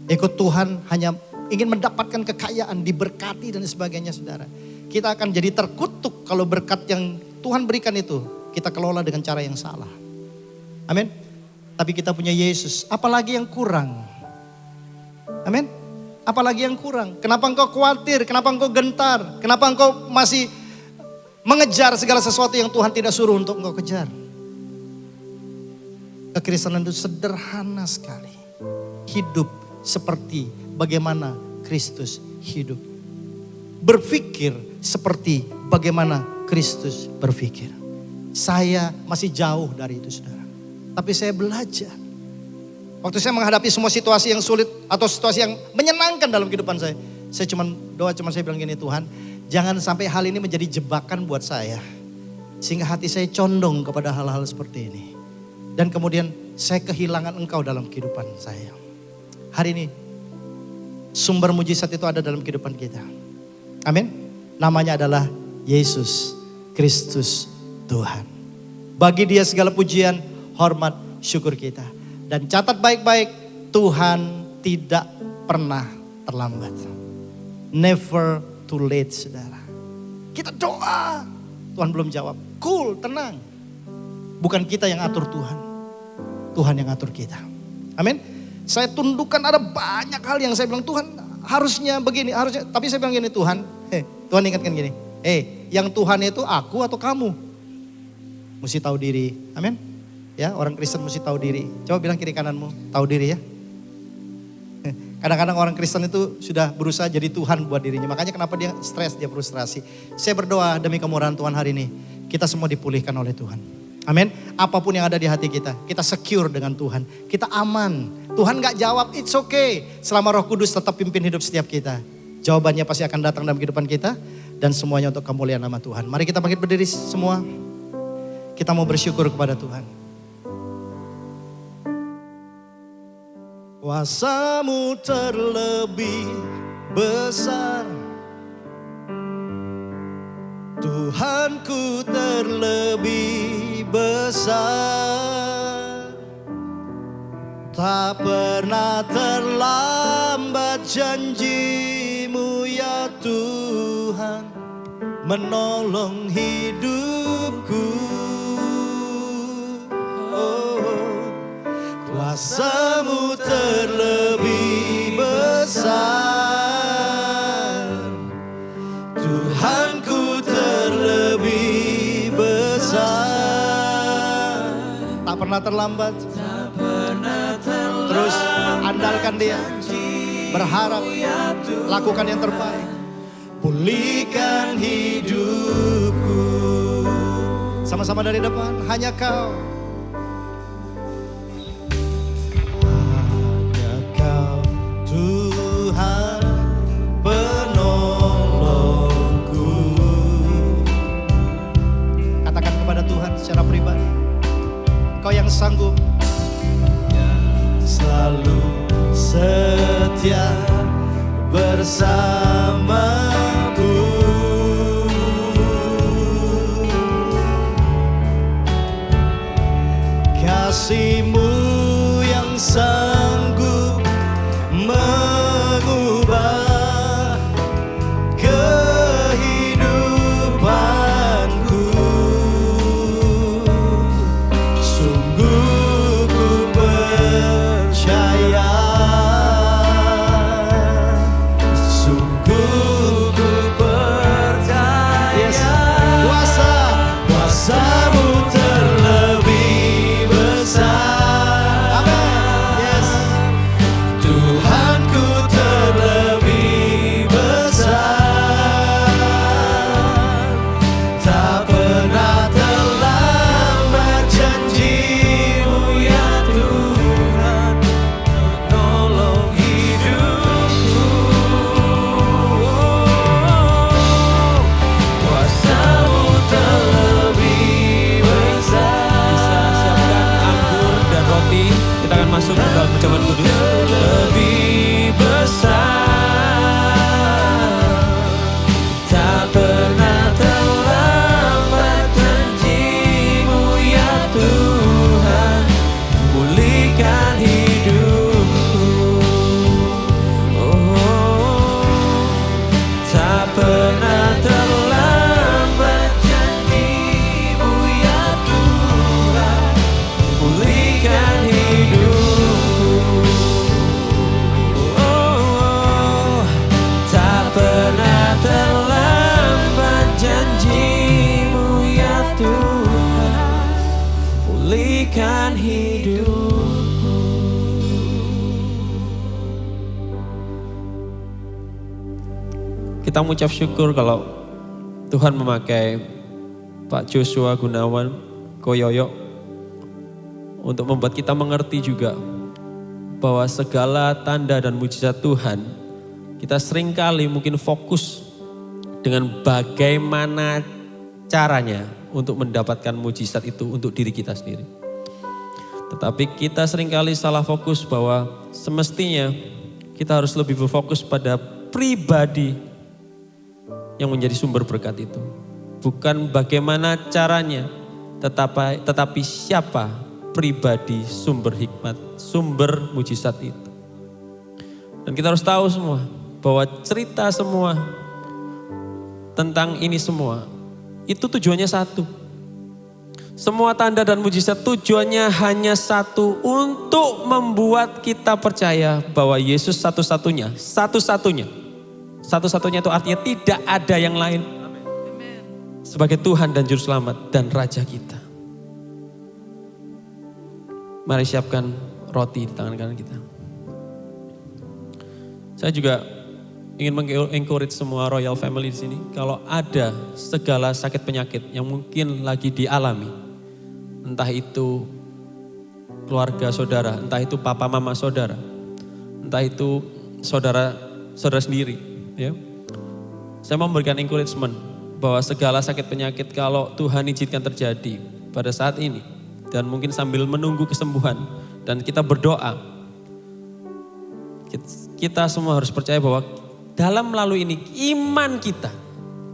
Ikut Tuhan hanya ingin mendapatkan kekayaan, diberkati dan sebagainya, saudara. Kita akan jadi terkutuk kalau berkat yang Tuhan berikan itu kita kelola dengan cara yang salah. Amin. Tapi kita punya Yesus, apalagi yang kurang? Amin. Apalagi yang kurang? Kenapa engkau khawatir? Kenapa engkau gentar? Kenapa engkau masih mengejar segala sesuatu yang Tuhan tidak suruh untuk engkau kejar? Kekristenan itu sederhana sekali. Hidup seperti bagaimana Kristus hidup. Berpikir seperti bagaimana Kristus berpikir. Saya masih jauh dari itu, saudara. Tapi saya belajar. Waktu saya menghadapi semua situasi yang sulit atau situasi yang menyenangkan dalam kehidupan saya cuma saya bilang gini, Tuhan, jangan sampai hal ini menjadi jebakan buat saya. Sehingga hati saya condong kepada hal-hal seperti ini. Dan kemudian saya kehilangan Engkau dalam kehidupan saya. Hari ini sumber mujizat itu ada dalam kehidupan kita. Amin. Namanya adalah Yesus Kristus Tuhan. Bagi Dia segala pujian, hormat, syukur kita. Dan catat baik-baik, Tuhan tidak pernah terlambat. Never too late, saudara. Kita doa, Tuhan belum jawab. Cool, tenang. Bukan kita yang atur Tuhan. Tuhan yang atur kita. Amin. Saya tundukkan, ada banyak hal yang saya bilang, Tuhan harusnya begini, harusnya. Tapi saya bilang gini, Tuhan ingatkan gini. Yang Tuhan itu aku atau kamu? Mesti tahu diri. Amin. Ya, orang Kristen mesti tahu diri. Coba bilang kiri kananmu, tahu diri ya. Kadang-kadang orang Kristen itu sudah berusaha jadi Tuhan buat dirinya. Makanya kenapa dia stres, dia frustrasi. Saya berdoa demi kemurahan Tuhan hari ini. Kita semua dipulihkan oleh Tuhan. Amin. Apapun yang ada di hati kita secure dengan Tuhan. Kita aman. Tuhan gak jawab, it's okay. Selama Roh Kudus tetap pimpin hidup setiap kita. Jawabannya pasti akan datang dalam kehidupan kita. Dan semuanya untuk kemuliaan nama Tuhan. Mari kita bangkit berdiri semua. Kita mau bersyukur kepada Tuhan. Kuasa-Mu terlebih besar, Tuhanku terlebih besar. Tak pernah terlambat janji-Mu ya Tuhan, menolong hidupku. Kuasa-Mu terlebih besar, Tuhanku terlebih besar. Tak pernah terlambat. Terus andalkan Dia, berharap, lakukan yang terbaik. Pulihkan hidupku. Sama-sama dari depan, hanya Kau. Tuhan penolongku. Katakan kepada Tuhan secara pribadi, Kau yang sanggup, selalu setia bersamaku. Kasih-Mu yang sanggup mengubah kehidupanku. Sungguh ku percaya, sungguh kita mengucap syukur kalau Tuhan memakai Pak Joshua Gunawan Koyoyo untuk membuat kita mengerti juga bahwa segala tanda dan mujizat Tuhan, kita seringkali mungkin fokus dengan bagaimana caranya untuk mendapatkan mujizat itu untuk diri kita sendiri. Tetapi kita seringkali salah fokus bahwa semestinya kita harus lebih berfokus pada pribadi yang menjadi sumber berkat itu. Bukan bagaimana caranya, tetapi siapa pribadi sumber hikmat, sumber mujizat itu. Dan kita harus tahu semua bahwa cerita semua tentang ini semua itu tujuannya satu. Semua tanda dan mujizat tujuannya hanya satu, untuk membuat kita percaya bahwa Yesus satu-satunya. Satu-satunya itu artinya tidak ada yang lain sebagai Tuhan dan Juru Selamat dan Raja kita. Mari siapkan roti di tangan kanan kita. Saya juga ingin mengencourage semua Royal Family di sini. Kalau ada segala sakit penyakit yang mungkin lagi dialami, entah itu keluarga saudara, entah itu papa mama saudara, entah itu saudara sendiri, ya. Saya mau memberikan encouragement bahwa segala sakit penyakit kalau Tuhan izinkan terjadi pada saat ini, dan mungkin sambil menunggu kesembuhan dan kita berdoa, kita semua harus percaya bahwa dalam melalui ini iman kita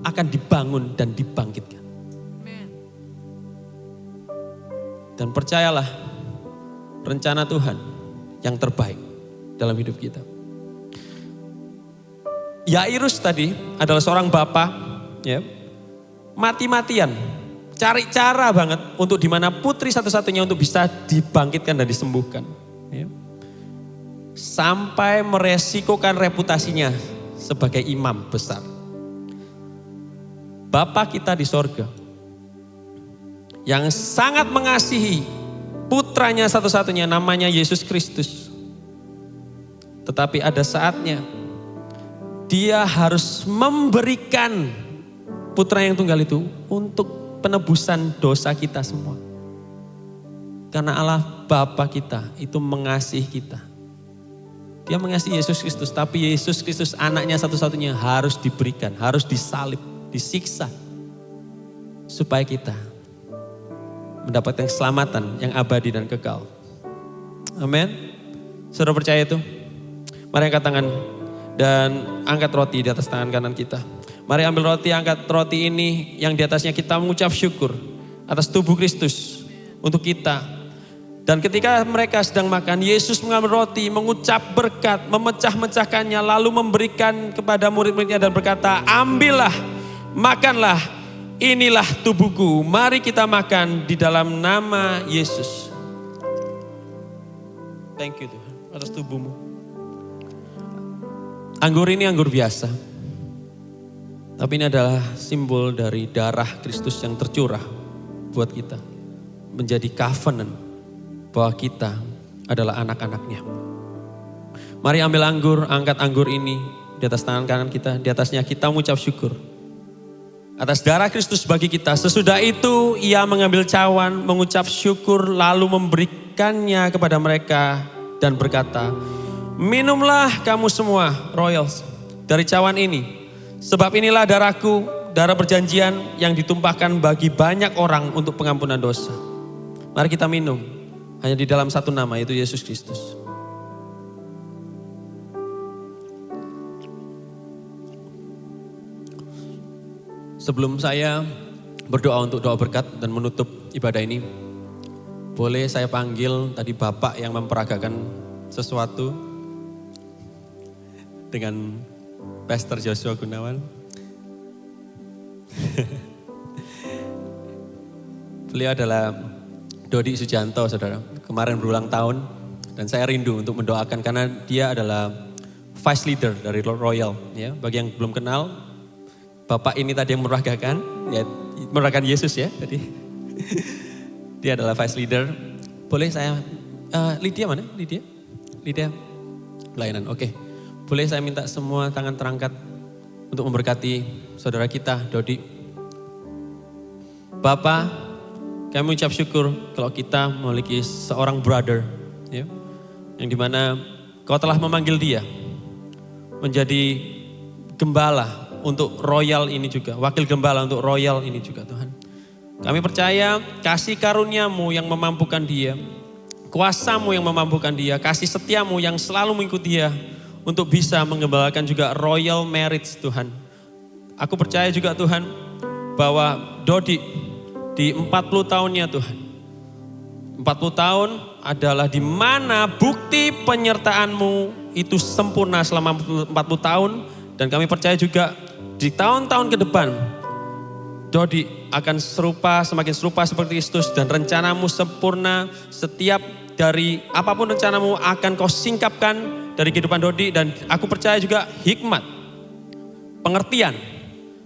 akan dibangun dan dibangkitkan. Dan percayalah, rencana Tuhan yang terbaik dalam hidup kita. Yairus tadi adalah seorang bapak, ya, mati-matian cari cara banget untuk dimana putri satu-satunya untuk bisa dibangkitkan dan disembuhkan, ya. Sampai meresikokan reputasinya sebagai imam besar. Bapa kita di sorga yang sangat mengasihi putranya satu-satunya, namanya Yesus Kristus. Tetapi ada saatnya dia harus memberikan putra yang tunggal itu untuk penebusan dosa kita semua. Karena Allah Bapa kita itu mengasihi kita. Dia mengasihi Yesus Kristus, tapi Yesus Kristus anaknya satu-satunya harus diberikan, harus disalib, disiksa. Supaya kita mendapatkan keselamatan yang abadi dan kekal. Amin. Saudara percaya itu? Mari angkat tangan dan angkat roti di atas tangan kanan kita. Mari ambil roti, angkat roti ini yang di atasnya kita mengucap syukur atas tubuh Kristus untuk kita. Dan ketika mereka sedang makan, Yesus mengambil roti, mengucap berkat, memecah-mecahkannya, lalu memberikan kepada murid-muridnya dan berkata, ambillah, makanlah, inilah tubuhku. Mari kita makan di dalam nama Yesus. Thank you Tuhan atas tubuhmu. Anggur ini anggur biasa. Tapi ini adalah simbol dari darah Kristus yang tercurah buat kita. Menjadi covenant bahwa kita adalah anak-anaknya. Mari ambil anggur, angkat anggur ini di atas tangan kanan kita. Di atasnya kita mengucap syukur atas darah Kristus bagi kita. Sesudah itu ia mengambil cawan, mengucap syukur, lalu memberikannya kepada mereka dan berkata, minumlah kamu semua Royals dari cawan ini. Sebab inilah darahku, darah perjanjian yang ditumpahkan bagi banyak orang untuk pengampunan dosa. Mari kita minum hanya di dalam satu nama, yaitu Yesus Kristus. Sebelum saya berdoa untuk doa berkat dan menutup ibadah ini, boleh saya panggil tadi Bapak yang memperagakan sesuatu dengan Pastor Joshua Gunawan. Beliau adalah Dodi Sujanto, saudara. Kemarin berulang tahun dan saya rindu untuk mendoakan karena dia adalah vice leader dari Royal. Ya, bagi yang belum kenal, Bapak ini tadi yang meragakan, ya, meragakan Yesus ya. Tadi dia adalah vice leader. Boleh saya, Lydia mana? Lydia pelayanan. Oke. Boleh saya minta semua tangan terangkat untuk memberkati saudara kita, Dodi. Bapa, kami mengucap syukur kalau kita memiliki seorang brother, ya, yang dimana Kau telah memanggil dia menjadi gembala untuk Royal ini juga, wakil gembala untuk Royal ini juga Tuhan. Kami percaya kasih karuniamu yang memampukan dia, kuasamu yang memampukan dia, kasih setiamu yang selalu mengikuti dia untuk bisa menggembalakan juga Royal Marriage Tuhan. Aku percaya juga Tuhan bahwa Dodi di 40 tahunnya Tuhan, 40 tahun adalah di mana bukti penyertaan-Mu itu sempurna selama 40 tahun. Dan kami percaya juga di tahun-tahun ke depan, Dodi akan semakin serupa seperti Kristus. Dan rencana-Mu sempurna, setiap dari apapun rencana-Mu akan Kau singkapkan dari kehidupan Dodi. Dan aku percaya juga hikmat, pengertian,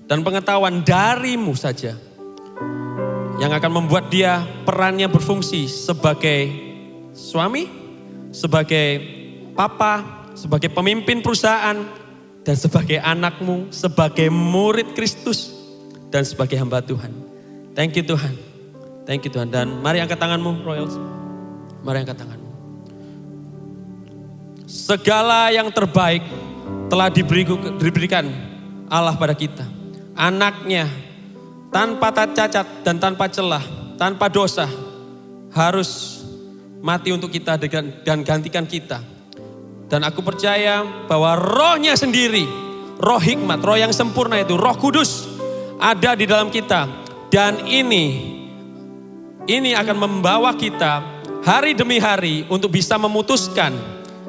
dan pengetahuan dari-Mu saja yang akan membuat dia perannya berfungsi sebagai suami, sebagai papa, sebagai pemimpin perusahaan, dan sebagai anak-Mu, sebagai murid Kristus, dan sebagai hamba Tuhan. Thank you Tuhan. Thank you Tuhan. Dan mari angkat tanganmu, Royals. Mari angkat tanganmu. Segala yang terbaik telah diberikan Allah pada kita. Anaknya tanpa cacat dan tanpa celah, tanpa dosa, harus mati untuk kita dan gantikan kita. Dan aku percaya bahwa rohnya sendiri, roh hikmat, roh yang sempurna itu, Roh Kudus ada di dalam kita. Dan ini akan membawa kita hari demi hari untuk bisa memutuskan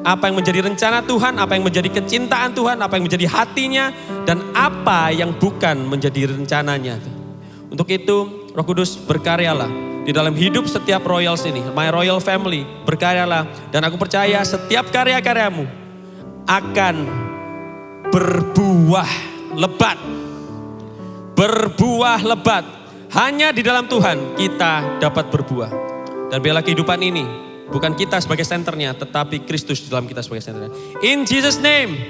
apa yang menjadi rencana Tuhan, apa yang menjadi kecintaan Tuhan, apa yang menjadi hatinya, dan apa yang bukan menjadi rencananya. Untuk itu Roh Kudus berkaryalah di dalam hidup setiap Royals ini, My Royal Family, berkaryalah. Dan aku percaya setiap karya-karyamu akan berbuah lebat. Berbuah lebat. Hanya di dalam Tuhan kita dapat berbuah. Dan biarlah kehidupan ini bukan kita sebagai senternya, tetapi Kristus di dalam kita sebagai senternya. In Jesus name,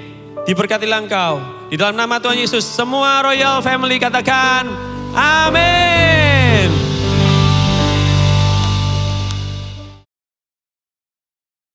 diberkatilah engkau. Di dalam nama Tuhan Yesus, semua Royal Family katakan, amin.